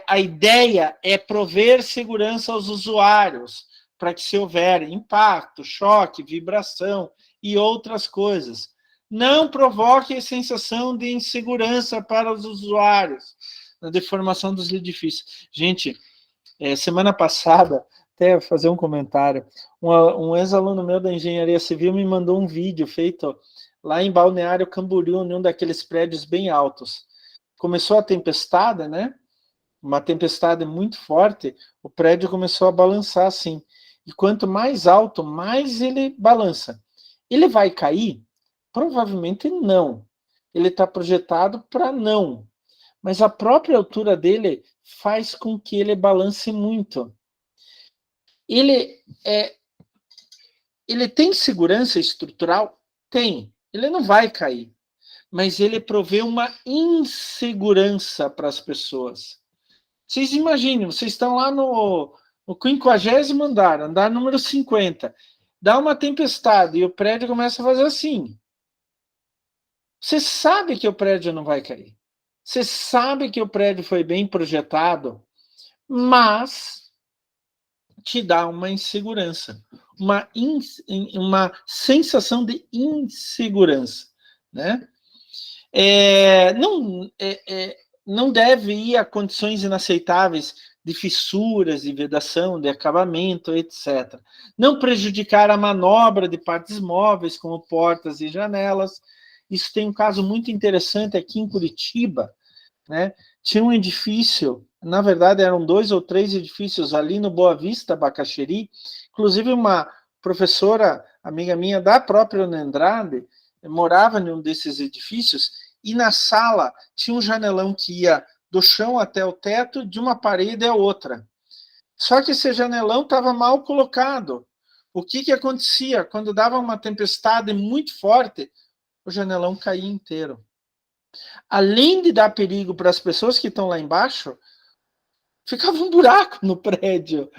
A ideia é prover segurança aos usuários, para que se houver impacto, choque, vibração e outras coisas, não provoque sensação de insegurança para os usuários na deformação dos edifícios. Gente, semana passada, até fazer um comentário, um ex-aluno meu da engenharia civil me mandou um vídeo feito lá em Balneário Camboriú, em um daqueles prédios bem altos. Começou a tempestade, né? Uma tempestade muito forte, o prédio começou a balançar assim. E quanto mais alto, mais ele balança. Ele vai cair? Provavelmente não. Ele está projetado para não. Mas a própria altura dele faz com que ele balance muito. Ele tem segurança estrutural? Tem. Ele não vai cair. Mas ele provê uma insegurança para as pessoas. Vocês imaginem, vocês estão lá no 50º andar, andar número 50. Dá uma tempestade e o prédio começa a fazer assim. Você sabe que o prédio não vai cair. Você sabe que o prédio foi bem projetado, mas te dá uma insegurança, uma sensação de insegurança, né? Não deve ir a condições inaceitáveis de fissuras, de vedação, de acabamento, etc. Não prejudicar a manobra de partes móveis, como portas e janelas. Isso tem um caso muito interessante aqui em Curitiba, né? Tinha um edifício, na verdade eram 2 ou 3 edifícios ali no Boa Vista, Bacaxeri, inclusive uma professora, amiga minha da própria Andrade, morava em um desses edifícios, e na sala tinha um janelão que ia do chão até o teto, de uma parede à outra. Só que esse janelão estava mal colocado. O que acontecia? Quando dava uma tempestade muito forte, o janelão caía inteiro. Além de dar perigo para as pessoas que estão lá embaixo, ficava um buraco no prédio,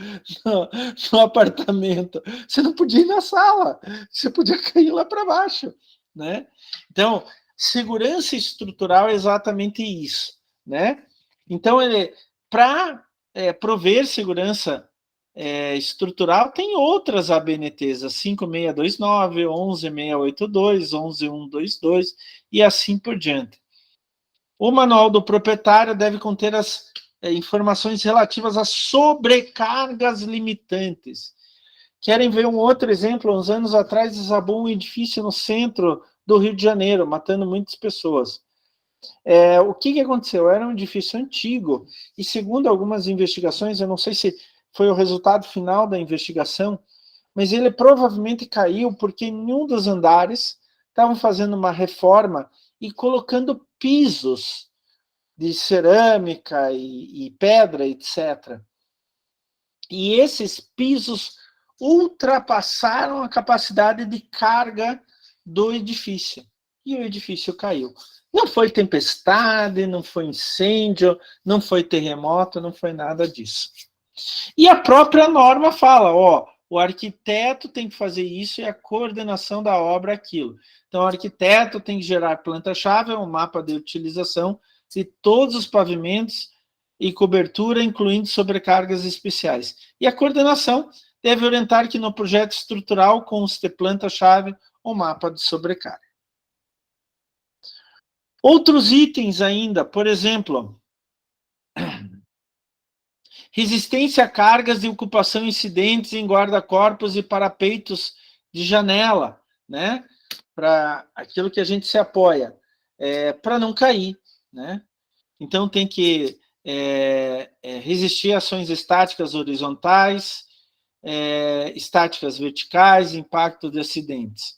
no apartamento. Você não podia ir na sala, você podia cair lá para baixo, né? Então, segurança estrutural é exatamente isso, né? Então, para prover segurança estrutural, tem outras ABNTs, a 5629, 11682, 11122 e assim por diante. O manual do proprietário deve conter as informações relativas às sobrecargas limitantes. Querem ver um outro exemplo? Uns anos atrás desabou um edifício no centro do Rio de Janeiro, matando muitas pessoas. O que aconteceu? Era um edifício antigo, e segundo algumas investigações, eu não sei se foi o resultado final da investigação, mas ele provavelmente caiu porque em um dos andares estavam fazendo uma reforma e colocando pisos de cerâmica e pedra, etc. E esses pisos ultrapassaram a capacidade de carga do edifício. E o edifício caiu. Não foi tempestade, não foi incêndio, não foi terremoto, não foi nada disso. E a própria norma fala, o arquiteto tem que fazer isso e a coordenação da obra é aquilo. Então, o arquiteto tem que gerar planta-chave, um mapa de utilização de todos os pavimentos e cobertura, incluindo sobrecargas especiais. E a coordenação deve orientar que no projeto estrutural conste planta-chave ou mapa de sobrecarga. Outros itens ainda, por exemplo, resistência a cargas de ocupação incidentes em guarda-corpos e parapeitos de janela, né? Para aquilo que a gente se apoia, para não cair, né? Então tem que resistir a ações estáticas horizontais, estáticas verticais, impacto de acidentes.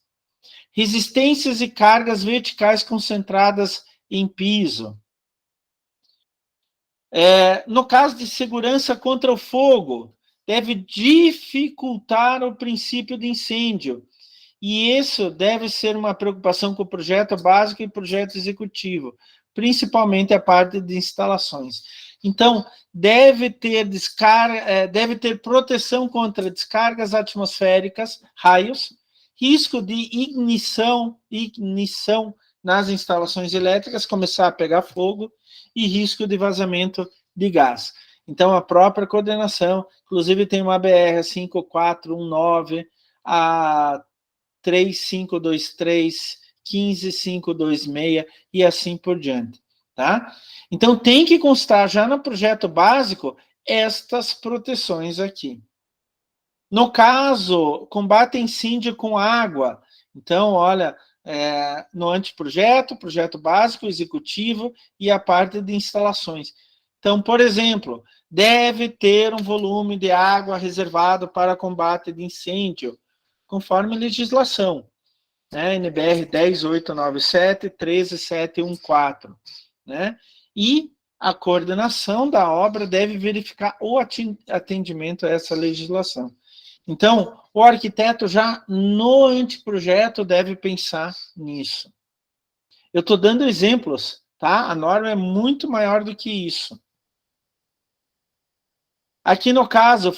Resistências e cargas verticais concentradas em piso. No caso de segurança contra o fogo, deve dificultar o princípio de incêndio. E isso deve ser uma preocupação com o projeto básico e projeto executivo, principalmente a parte de instalações. Então, deve ter proteção contra descargas atmosféricas, raios, risco de ignição nas instalações elétricas, começar a pegar fogo, e risco de vazamento de gás. Então, a própria coordenação, inclusive tem uma BR 5419, a 3523, 15526 e assim por diante, tá? Então, tem que constar já no projeto básico estas proteções aqui. No caso, combate incêndio com água. Então, olha, no anteprojeto, projeto básico, executivo e a parte de instalações. Então, por exemplo, deve ter um volume de água reservado para combate de incêndio, conforme legislação, né? NBR 10897, 13714, né? E a coordenação da obra deve verificar o atendimento a essa legislação. Então, o arquiteto já no anteprojeto deve pensar nisso. Eu estou dando exemplos, tá? A norma é muito maior do que isso. Aqui no caso,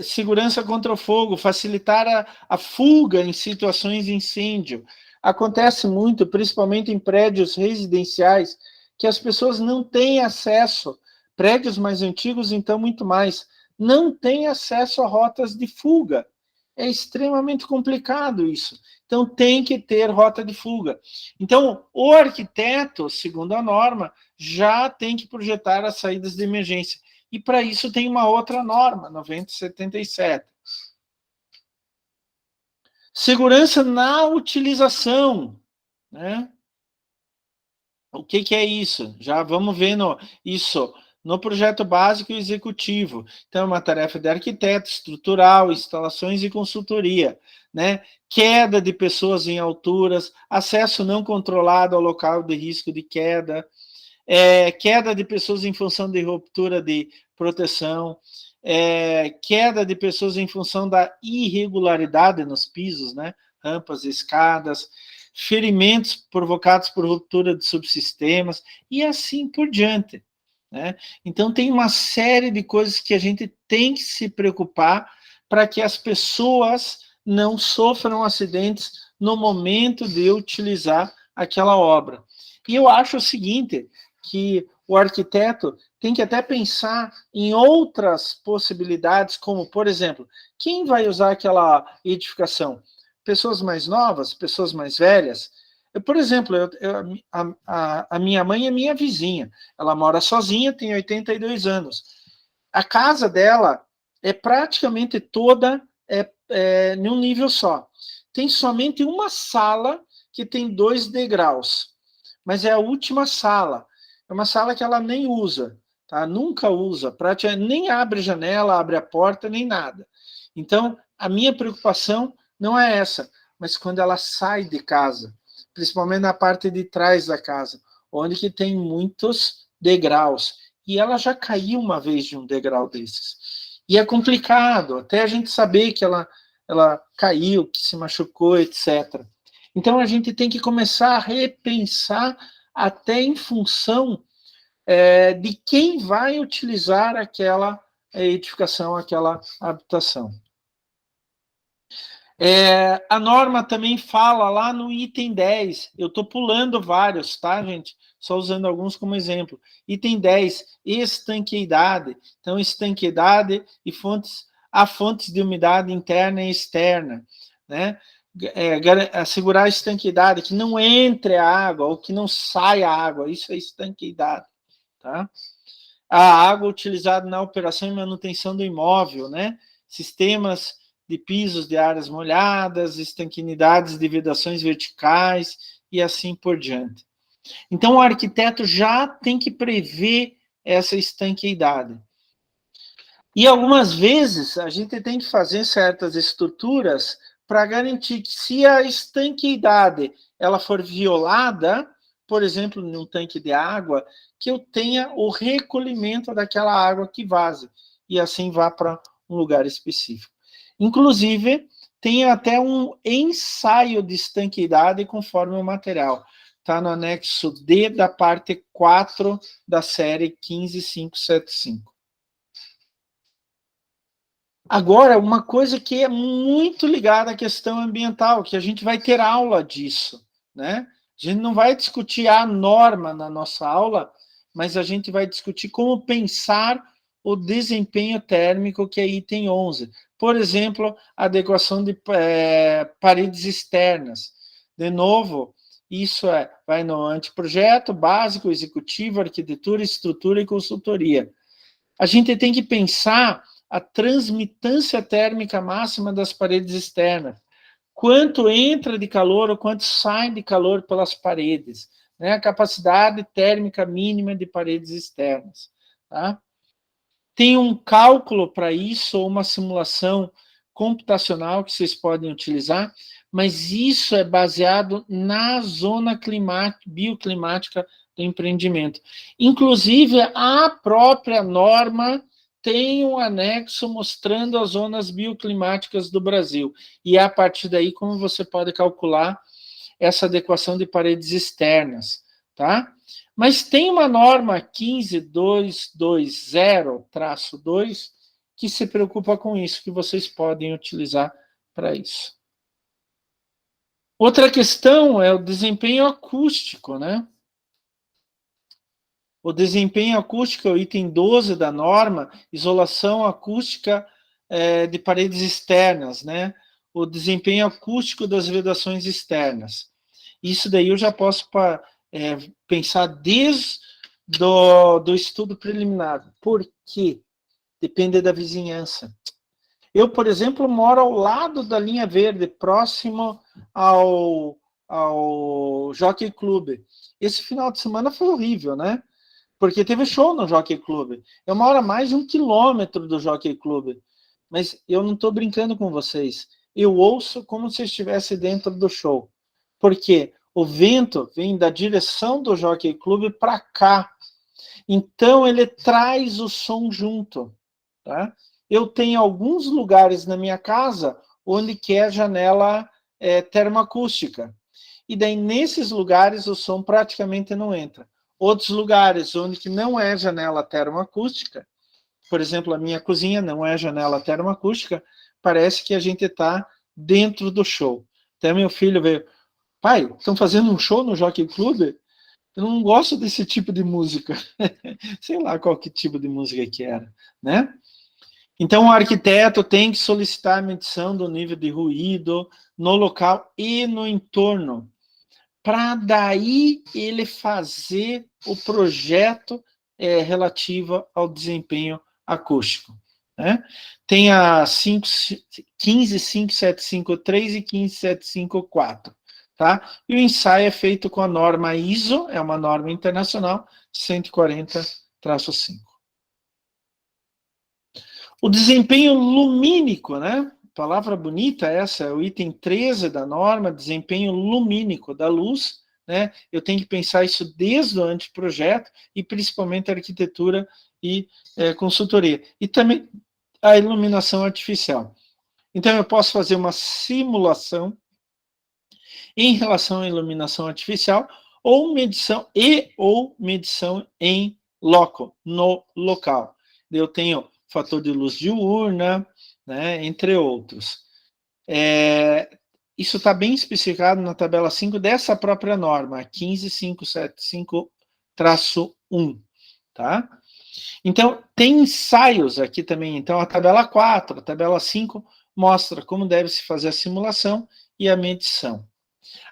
segurança contra o fogo, facilitar a fuga em situações de incêndio. Acontece muito, principalmente em prédios residenciais, que as pessoas não têm acesso, prédios mais antigos, então, muito mais, não têm acesso a rotas de fuga. É extremamente complicado isso. Então, tem que ter rota de fuga. Então, o arquiteto, segundo a norma, já tem que projetar as saídas de emergência. E para isso tem uma outra norma, 9077. Segurança na utilização, né? O que é isso? Já vamos vendo isso no projeto básico e executivo. Então, é uma tarefa de arquiteto, estrutural, instalações e consultoria, né? Queda de pessoas em alturas, acesso não controlado ao local de risco de queda, queda de pessoas em função de ruptura de proteção, queda de pessoas em função da irregularidade nos pisos, né? Rampas, escadas, ferimentos provocados por ruptura de subsistemas e assim por diante, né? Então, tem uma série de coisas que a gente tem que se preocupar para que as pessoas não sofram acidentes no momento de utilizar aquela obra. E eu acho o seguinte, que o arquiteto tem que até pensar em outras possibilidades, como, por exemplo, quem vai usar aquela edificação? Pessoas mais novas, pessoas mais velhas? Por exemplo, a minha mãe é minha vizinha, ela mora sozinha, tem 82 anos. A casa dela é praticamente toda em um nível só. Tem somente uma sala que tem 2 degraus, mas é a última sala. É uma sala que ela nem usa, tá? Nunca usa, nem abre janela, abre a porta, nem nada. Então, a minha preocupação não é essa, mas quando ela sai de casa, principalmente na parte de trás da casa, onde que tem muitos degraus. E ela já caiu uma vez de um degrau desses. E é complicado, até a gente saber que ela caiu, que se machucou, etc. Então, a gente tem que começar a repensar até em função de quem vai utilizar aquela edificação, aquela habitação. A norma também fala lá no item 10, eu estou pulando vários, tá, gente? Só usando alguns como exemplo. Item 10, estanqueidade. Então, estanqueidade e fontes de umidade interna e externa, né? Assegurar a estanqueidade, que não entre a água ou que não saia a água, isso é estanqueidade, tá? A água utilizada na operação e manutenção do imóvel, né? Sistemas de pisos de áreas molhadas, estanqueidades de vedações verticais e assim por diante. Então, o arquiteto já tem que prever essa estanqueidade. E algumas vezes a gente tem que fazer certas estruturas para garantir que se a estanqueidade ela for violada, por exemplo, num tanque de água, que eu tenha o recolhimento daquela água que vaza e assim vá para um lugar específico. Inclusive, tem até um ensaio de estanqueidade conforme o material. Está no anexo D da parte 4 da série 15575. Agora, uma coisa que é muito ligada à questão ambiental, que a gente vai ter aula disso, né? A gente não vai discutir a norma na nossa aula, mas a gente vai discutir como pensar o desempenho térmico, que é item 11. Por exemplo, adequação de paredes externas. De novo, Isso vai no anteprojeto, básico, executivo, arquitetura, estrutura e consultoria. A gente tem que pensar a transmitância térmica máxima das paredes externas. Quanto entra de calor ou quanto sai de calor pelas paredes. Né? A capacidade térmica mínima de paredes externas. Tá? Tem um cálculo para isso, ou uma simulação computacional que vocês podem utilizar, mas isso é baseado na zona bioclimática do empreendimento. Inclusive, a própria norma tem um anexo mostrando as zonas bioclimáticas do Brasil. E é a partir daí como você pode calcular essa adequação de paredes externas, tá? Mas tem uma norma 15220-2 que se preocupa com isso, que vocês podem utilizar para isso. Outra questão é o desempenho acústico, né? O desempenho acústico é o item 12 da norma, isolação acústica de paredes externas, né? O desempenho acústico das vedações externas. Isso daí eu já posso pensar desde do estudo preliminar. Por quê? Depende da vizinhança. Eu, por exemplo, moro ao lado da linha verde, próximo ao Jockey Club. Esse final de semana foi horrível, né? Porque teve show no Jockey Club. Eu moro a mais de 1 quilômetro do Jockey Club. Mas eu não estou brincando com vocês. Eu ouço como se estivesse dentro do show. Por quê? O vento vem da direção do Jockey Club para cá. Então, ele traz o som junto. Tá? Eu tenho alguns lugares na minha casa onde que é janela termoacústica. E daí, nesses lugares, o som praticamente não entra. Outros lugares onde que não é janela termoacústica, por exemplo, a minha cozinha não é janela termoacústica, parece que a gente está dentro do show. Até meu filho veio, pai, estão fazendo um show no Jockey Club? Eu não gosto desse tipo de música. Sei lá qual que tipo de música que era, né? Então, o arquiteto tem que solicitar a medição do nível de ruído no local e no entorno, para daí ele fazer o projeto relativo ao desempenho acústico. Né? Tem a 15753 e 15754. Tá? E o ensaio é feito com a norma ISO, é uma norma internacional, 140-5. O desempenho lumínico, né? Palavra bonita essa, é o item 13 da norma, desempenho lumínico da luz, né? Eu tenho que pensar isso desde o anteprojeto e principalmente a arquitetura e consultoria. E também a iluminação artificial. Então, eu posso fazer uma simulação em relação à iluminação artificial ou medição em loco, no local. Eu tenho fator de luz diurna, né, entre outros. Isso está bem especificado na tabela 5 dessa própria norma, 15575-1, tá? Então, tem ensaios aqui também. Então, a tabela 4, a tabela 5, mostra como deve se fazer a simulação e a medição.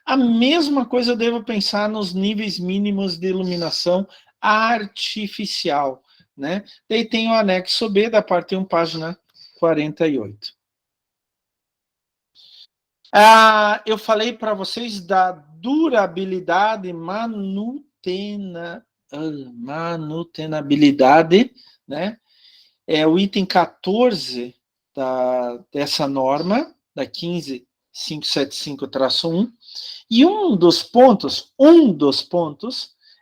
A mesma coisa eu devo pensar nos níveis mínimos de iluminação artificial, né? Daí tem o anexo B da parte 1, página 48. Eu falei para vocês da durabilidade, manutenabilidade, né? É o item 14 dessa norma, da 15575-1, e um dos pontos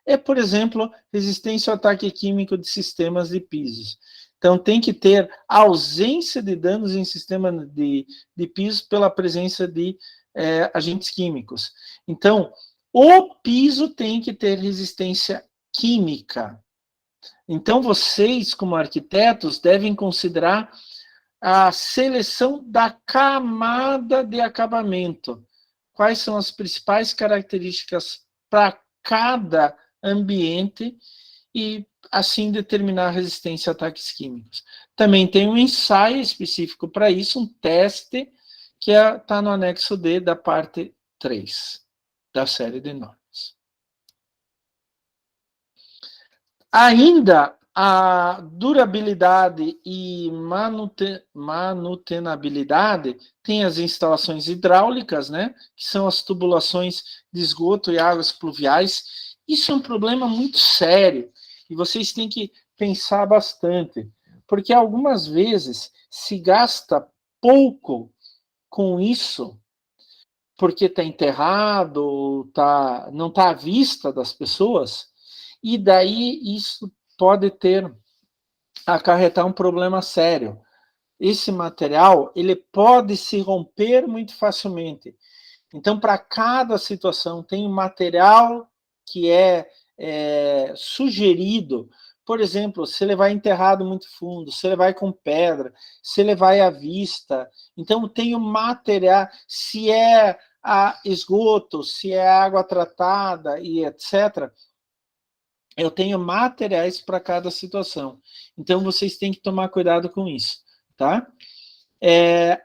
é, por exemplo, resistência ao ataque químico de sistemas de pisos. Então, tem que ter ausência de danos em sistema de pisos pela presença de agentes químicos. Então, o piso tem que ter resistência química. Então, vocês, como arquitetos, devem considerar a seleção da camada de acabamento. Quais são as principais características para cada ambiente e assim determinar a resistência a ataques químicos. Também tem um ensaio específico para isso, um teste, que está no anexo D da parte 3. da série de normas. Ainda a durabilidade e manutenabilidade tem as instalações hidráulicas, né, que são as tubulações de esgoto e águas pluviais. Isso é um problema muito sério e vocês têm que pensar bastante, porque algumas vezes se gasta pouco com isso, porque está enterrado, não está à vista das pessoas, e daí isso pode acarretar um problema sério. Esse material, ele pode se romper muito facilmente. Então, para cada situação, tem um material que é sugerido. Por exemplo, se ele vai enterrado muito fundo, se ele vai com pedra, se ele vai à vista. Então, tem o material, se é esgoto, se é água tratada e etc., eu tenho materiais para cada situação. Então, vocês têm que tomar cuidado com isso, tá?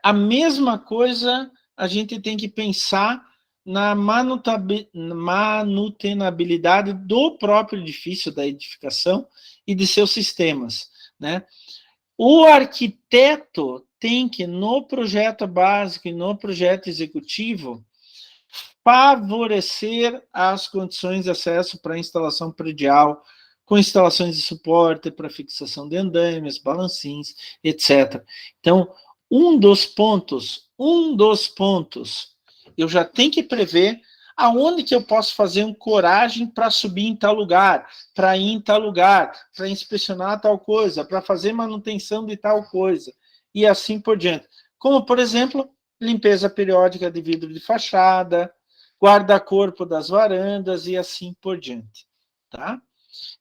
A mesma coisa a gente tem que pensar na manutenabilidade do próprio edifício, da edificação e de seus sistemas, né? O arquiteto tem que, no projeto básico e no projeto executivo, favorecer as condições de acesso para a instalação predial, com instalações de suporte para fixação de andaimes, balancins, etc. Então, um dos pontos, eu já tenho que prever aonde que eu posso fazer um coragem para subir em tal lugar, para ir em tal lugar, para inspecionar tal coisa, para fazer manutenção de tal coisa, e assim por diante. Como, por exemplo, limpeza periódica de vidro de fachada, guarda-corpo das varandas e assim por diante, tá?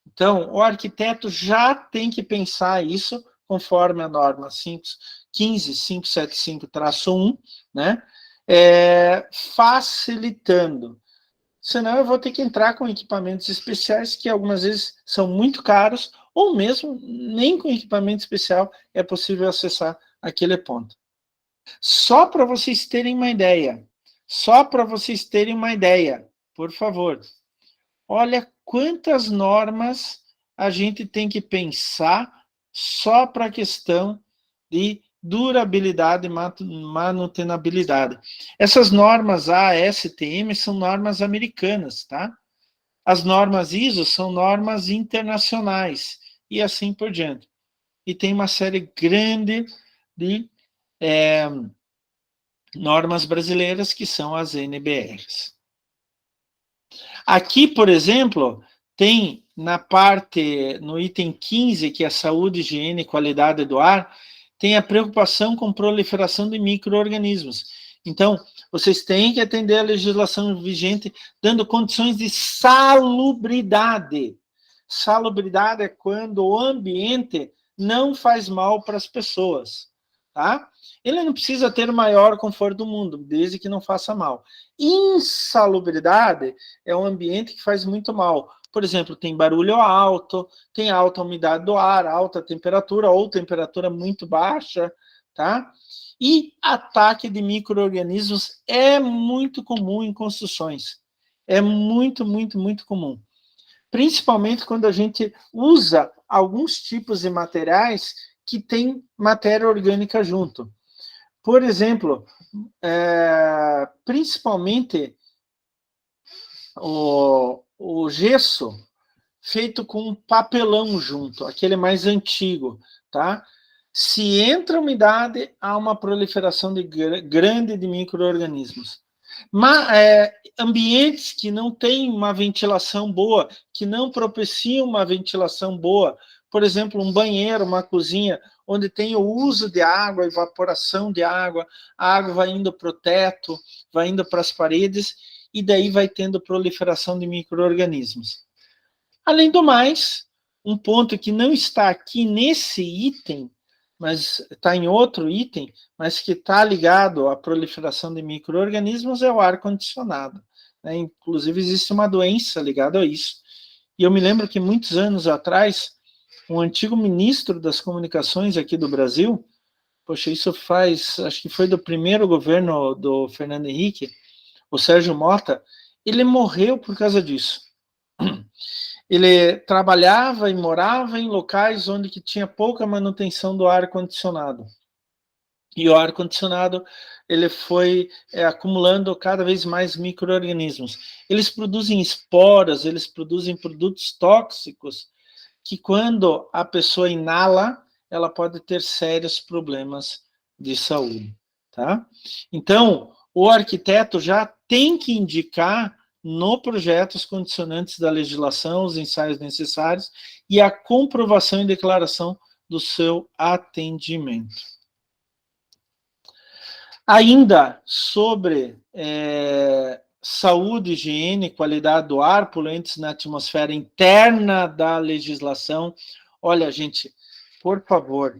Então, o arquiteto já tem que pensar isso conforme a norma 15575-1, né? Facilitando. Senão eu vou ter que entrar com equipamentos especiais que algumas vezes são muito caros, ou mesmo nem com equipamento especial é possível acessar aquele ponto. Só para vocês terem uma ideia, por favor, olha quantas normas a gente tem que pensar só para a questão de durabilidade e manutenabilidade. Essas normas ASTM são normas americanas, tá? As normas ISO são normas internacionais, e assim por diante. E tem uma série grande de normas brasileiras, que são as NBRs. Aqui, por exemplo, tem no item 15, que é saúde, higiene e qualidade do ar, tem a preocupação com proliferação de micro-organismos. Então, vocês têm que atender a legislação vigente, dando condições de salubridade. Salubridade é quando o ambiente não faz mal para as pessoas, tá? Ele não precisa ter o maior conforto do mundo, desde que não faça mal. Insalubridade é um ambiente que faz muito mal. Por exemplo, tem barulho alto, tem alta umidade do ar, alta temperatura ou temperatura muito baixa, tá? E ataque de micro-organismos é muito comum em construções. É muito, muito, muito comum. Principalmente quando a gente usa alguns tipos de materiais que tem matéria orgânica junto. Por exemplo, principalmente o gesso feito com papelão junto, aquele mais antigo, tá? Se entra umidade, há uma proliferação grande de micro-organismos. Ambientes que não têm uma ventilação boa, que não propiciam uma ventilação boa, por exemplo, um banheiro, uma cozinha, onde tem o uso de água, evaporação de água, a água vai indo para o teto, vai indo para as paredes, e daí vai tendo proliferação de micro-organismos. Além do mais, um ponto que não está aqui nesse item, mas está em outro item, mas que está ligado à proliferação de micro-organismos, é o ar-condicionado, né? Inclusive, existe uma doença ligada a isso. E eu me lembro que muitos anos atrás, um antigo ministro das comunicações aqui do Brasil, poxa, isso acho que foi do primeiro governo do Fernando Henrique, o Sérgio Mota, ele morreu por causa disso. Ele trabalhava e morava em locais onde que tinha pouca manutenção do ar-condicionado. E o ar-condicionado ele foi acumulando cada vez mais micro-organismos. Eles produzem esporas, eles produzem produtos tóxicos que quando a pessoa inala, ela pode ter sérios problemas de saúde, tá? Então, o arquiteto já tem que indicar no projeto os condicionantes da legislação, os ensaios necessários e a comprovação e declaração do seu atendimento. Ainda sobre saúde, higiene, qualidade do ar, poluentes na atmosfera interna da legislação. Olha, gente, por favor,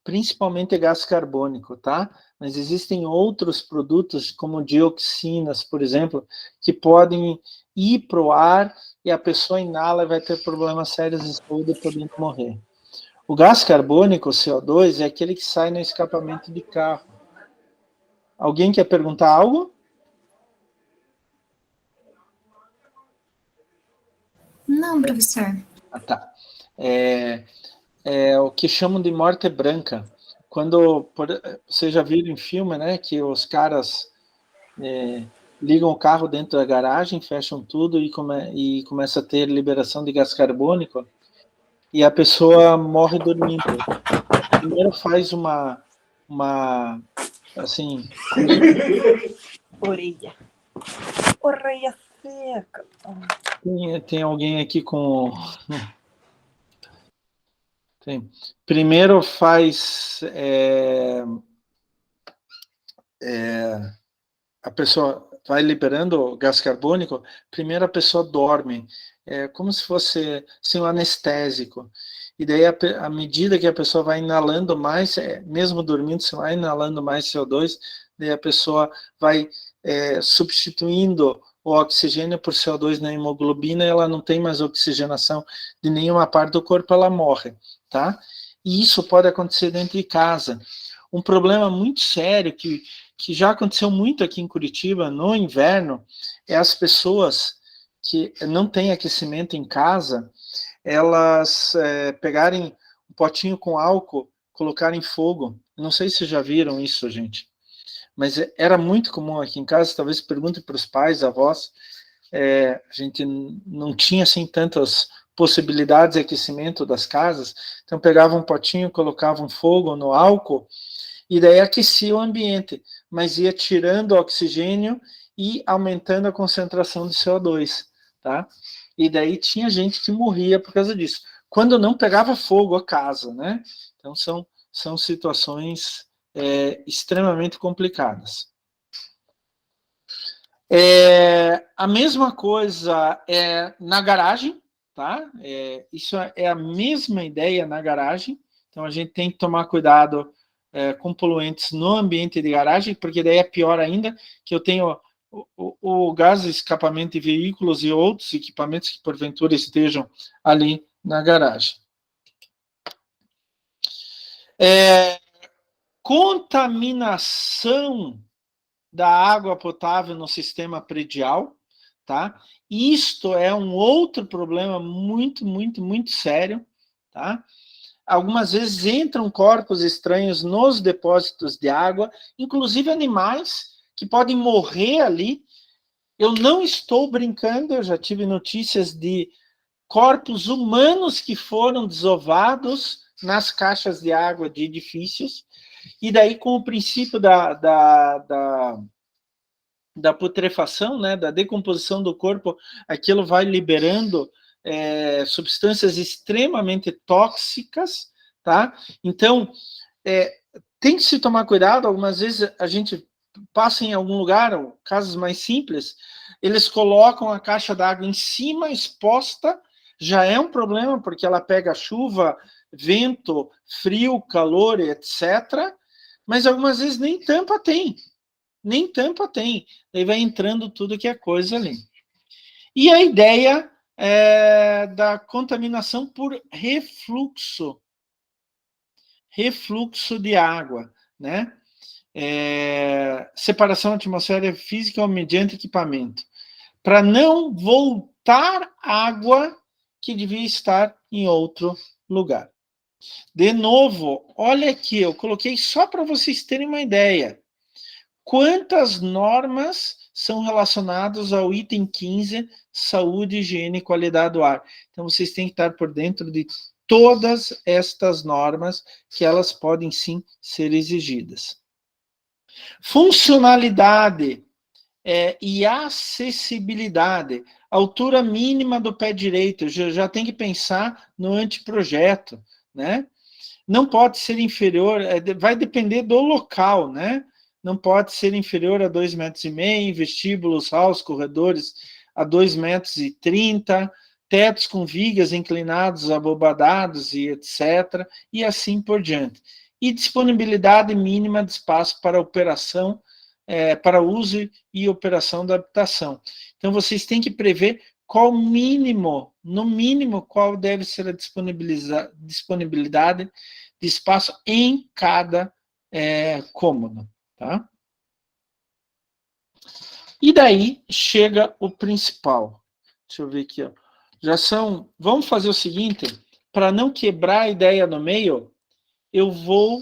principalmente gás carbônico, tá? Mas existem outros produtos, como dioxinas, por exemplo, que podem ir para o ar e a pessoa inala e vai ter problemas sérios de saúde podendo morrer. O gás carbônico, o CO2, é aquele que sai no escapamento de carro. Alguém quer perguntar algo? Não, professor. Ah, tá. É o que chamam de morte branca. Quando vocês já viram em filme, né, que os caras ligam o carro dentro da garagem, fecham tudo e começa a ter liberação de gás carbônico e a pessoa morre dormindo. Primeiro faz uma assim... Orelha seca. Tem alguém aqui com... Tem. Primeiro faz... a pessoa vai liberando gás carbônico, primeiro a pessoa dorme, como se fosse assim, um anestésico. E daí, à medida que a pessoa vai inalando mais, mesmo dormindo, você vai inalando mais CO2, daí a pessoa vai substituindo o oxigênio por CO2 na hemoglobina, e ela não tem mais oxigenação de nenhuma parte do corpo, ela morre, tá? E isso pode acontecer dentro de casa. Um problema muito sério que já aconteceu muito aqui em Curitiba, no inverno, é as pessoas que não têm aquecimento em casa, elas pegarem um potinho com álcool, colocarem fogo. Não sei se já viram isso, gente, mas era muito comum aqui em casa. Talvez pergunte para os pais, avós, a gente não tinha assim tantas possibilidades de aquecimento das casas, então pegava um potinho, colocava um fogo no álcool, e daí aquecia o ambiente, mas ia tirando o oxigênio e aumentando a concentração de CO2, tá? E daí tinha gente que morria por causa disso. Quando não pegava fogo a casa, né? Então são situações extremamente complicadas. A mesma coisa na garagem, tá? Isso é a mesma ideia na garagem, então a gente tem que tomar cuidado com poluentes no ambiente de garagem, porque daí é pior ainda, que eu tenho o gás de escapamento de veículos e outros equipamentos que porventura estejam ali na garagem. Contaminação da água potável no sistema predial, tá? Isto é um outro problema muito, muito, muito sério, tá? Algumas vezes entram corpos estranhos nos depósitos de água, inclusive animais que podem morrer ali. Eu não estou brincando, eu já tive notícias de corpos humanos que foram desovados nas caixas de água de edifícios, e daí com o princípio da putrefação, né, da decomposição do corpo, aquilo vai liberando substâncias extremamente tóxicas, tá? Então, tem que se tomar cuidado. Algumas vezes a gente passa em algum lugar, ou casos mais simples, eles colocam a caixa d'água em cima, exposta, já é um problema, porque ela pega chuva, vento, frio, calor, etc., mas algumas vezes nem tampa tem. Nem tampa tem. Aí vai entrando tudo que é coisa ali. E a ideia da contaminação por refluxo. Refluxo de água, né? Separação atmosférica física mediante equipamento. para não voltar água que devia estar em outro lugar. De novo, olha aqui, eu coloquei só para vocês terem uma ideia. Quantas normas são relacionadas ao item 15, saúde, higiene e qualidade do ar? Então, vocês têm que estar por dentro de todas estas normas, que elas podem sim ser exigidas. Funcionalidade e acessibilidade. Altura mínima do pé direito, já tem que pensar no anteprojeto, né? Não pode ser inferior, vai depender do local, né? Não pode ser inferior a 2,5 metros, vestíbulos, halls, corredores a 2,30 metros, tetos com vigas inclinados, abobadados e etc., e assim por diante. E disponibilidade mínima de espaço para operação, para uso e operação da habitação. Então, vocês têm que prever qual mínimo, no mínimo, qual deve ser a disponibilidade de espaço em cada cômodo. Tá? E daí chega o principal. Deixa eu ver aqui. Ó. Vamos fazer o seguinte, para não quebrar a ideia no meio, eu vou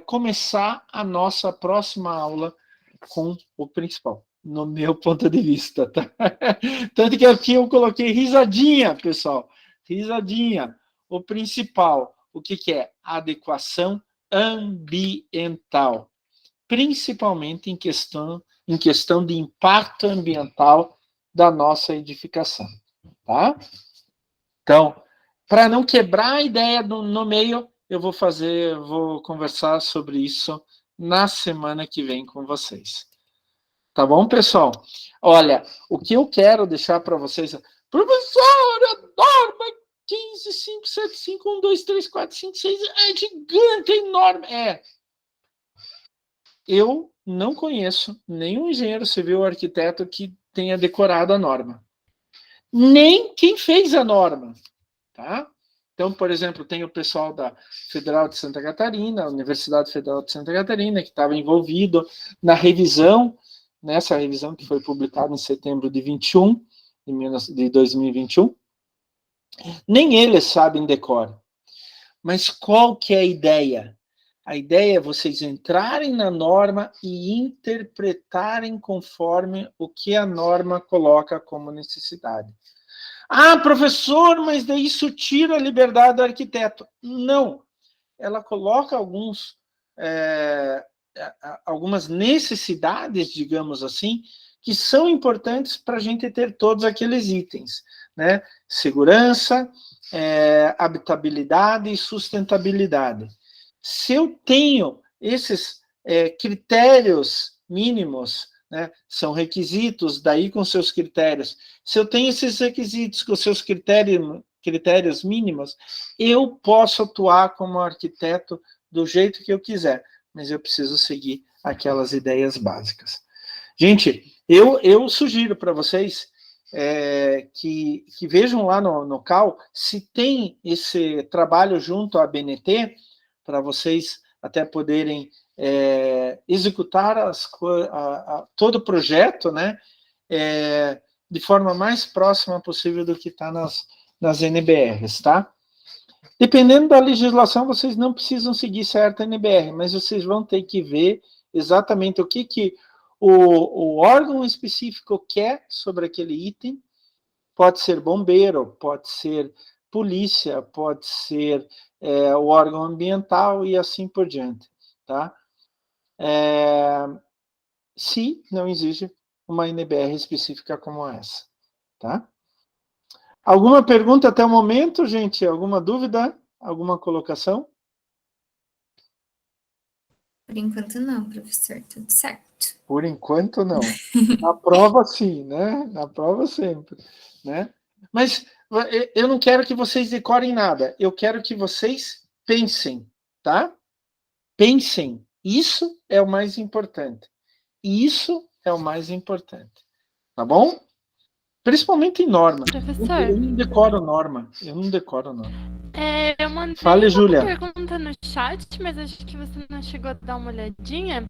começar a nossa próxima aula com o principal, no meu ponto de vista. Tá? Tanto que aqui eu coloquei risadinha, pessoal. Risadinha. O principal, o que é? Adequação ambiental. Principalmente em questão de impacto ambiental da nossa edificação. Tá? Então, para não quebrar a ideia no meio, eu vou conversar sobre isso na semana que vem com vocês. Tá bom, pessoal? Olha, o que eu quero deixar para vocês... Professora, norma 15.575.1.2.3.4.5.6 é gigante, é enorme. Eu não conheço nenhum engenheiro civil ou arquiteto que tenha decorado a norma. Nem quem fez a norma. Tá? Então, por exemplo, tem o pessoal da Federal de Santa Catarina, a Universidade Federal de Santa Catarina, que estava envolvido na revisão, nessa revisão que foi publicada em setembro de 2021. Nem eles sabem decor. Mas qual que é a ideia? A ideia é vocês entrarem na norma e interpretarem conforme o que a norma coloca como necessidade. Ah, professor, mas daí isso tira a liberdade do arquiteto. Não. Ela coloca algumas necessidades, digamos assim, que são importantes para a gente ter todos aqueles itens, né? Segurança, habitabilidade e sustentabilidade. Se eu tenho esses critérios mínimos, né, são requisitos, daí com seus critérios. Se eu tenho esses requisitos com seus critérios mínimos, eu posso atuar como arquiteto do jeito que eu quiser, mas eu preciso seguir aquelas ideias básicas. Gente, eu sugiro para vocês que vejam lá no CAL se tem esse trabalho junto à BNT, para vocês até poderem executar todo o projeto, né, de forma mais próxima possível do que está nas NBRs, tá? Dependendo da legislação, vocês não precisam seguir certa NBR, mas vocês vão ter que ver exatamente o que o órgão específico quer sobre aquele item. Pode ser bombeiro, pode ser polícia, pode ser o órgão ambiental e assim por diante, tá? Se não existe uma NBR específica como essa, tá? Alguma pergunta até o momento, gente? Alguma dúvida? Alguma colocação? Por enquanto não, professor, tudo certo. Por enquanto não. Na prova sim, né? Na prova sempre, né? Mas eu não quero que vocês decorem nada. Eu quero que vocês pensem, tá? Pensem. Isso é o mais importante. Isso é o mais importante. Tá bom? Principalmente em norma. Professor, Eu não decoro norma. eu mandei Fale, uma Júlia. pergunta no chat, mas acho que você não chegou a dar uma olhadinha.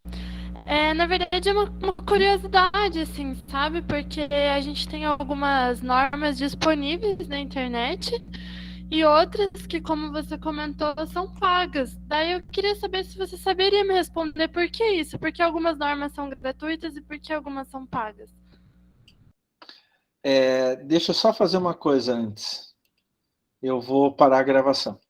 Na verdade, é uma curiosidade, assim, sabe? Porque a gente tem algumas normas disponíveis na internet e outras que, como você comentou, são pagas. Daí eu queria saber se você saberia me responder por que isso? Por que algumas normas são gratuitas e por que algumas são pagas? Deixa eu só fazer uma coisa antes. Eu vou parar a gravação.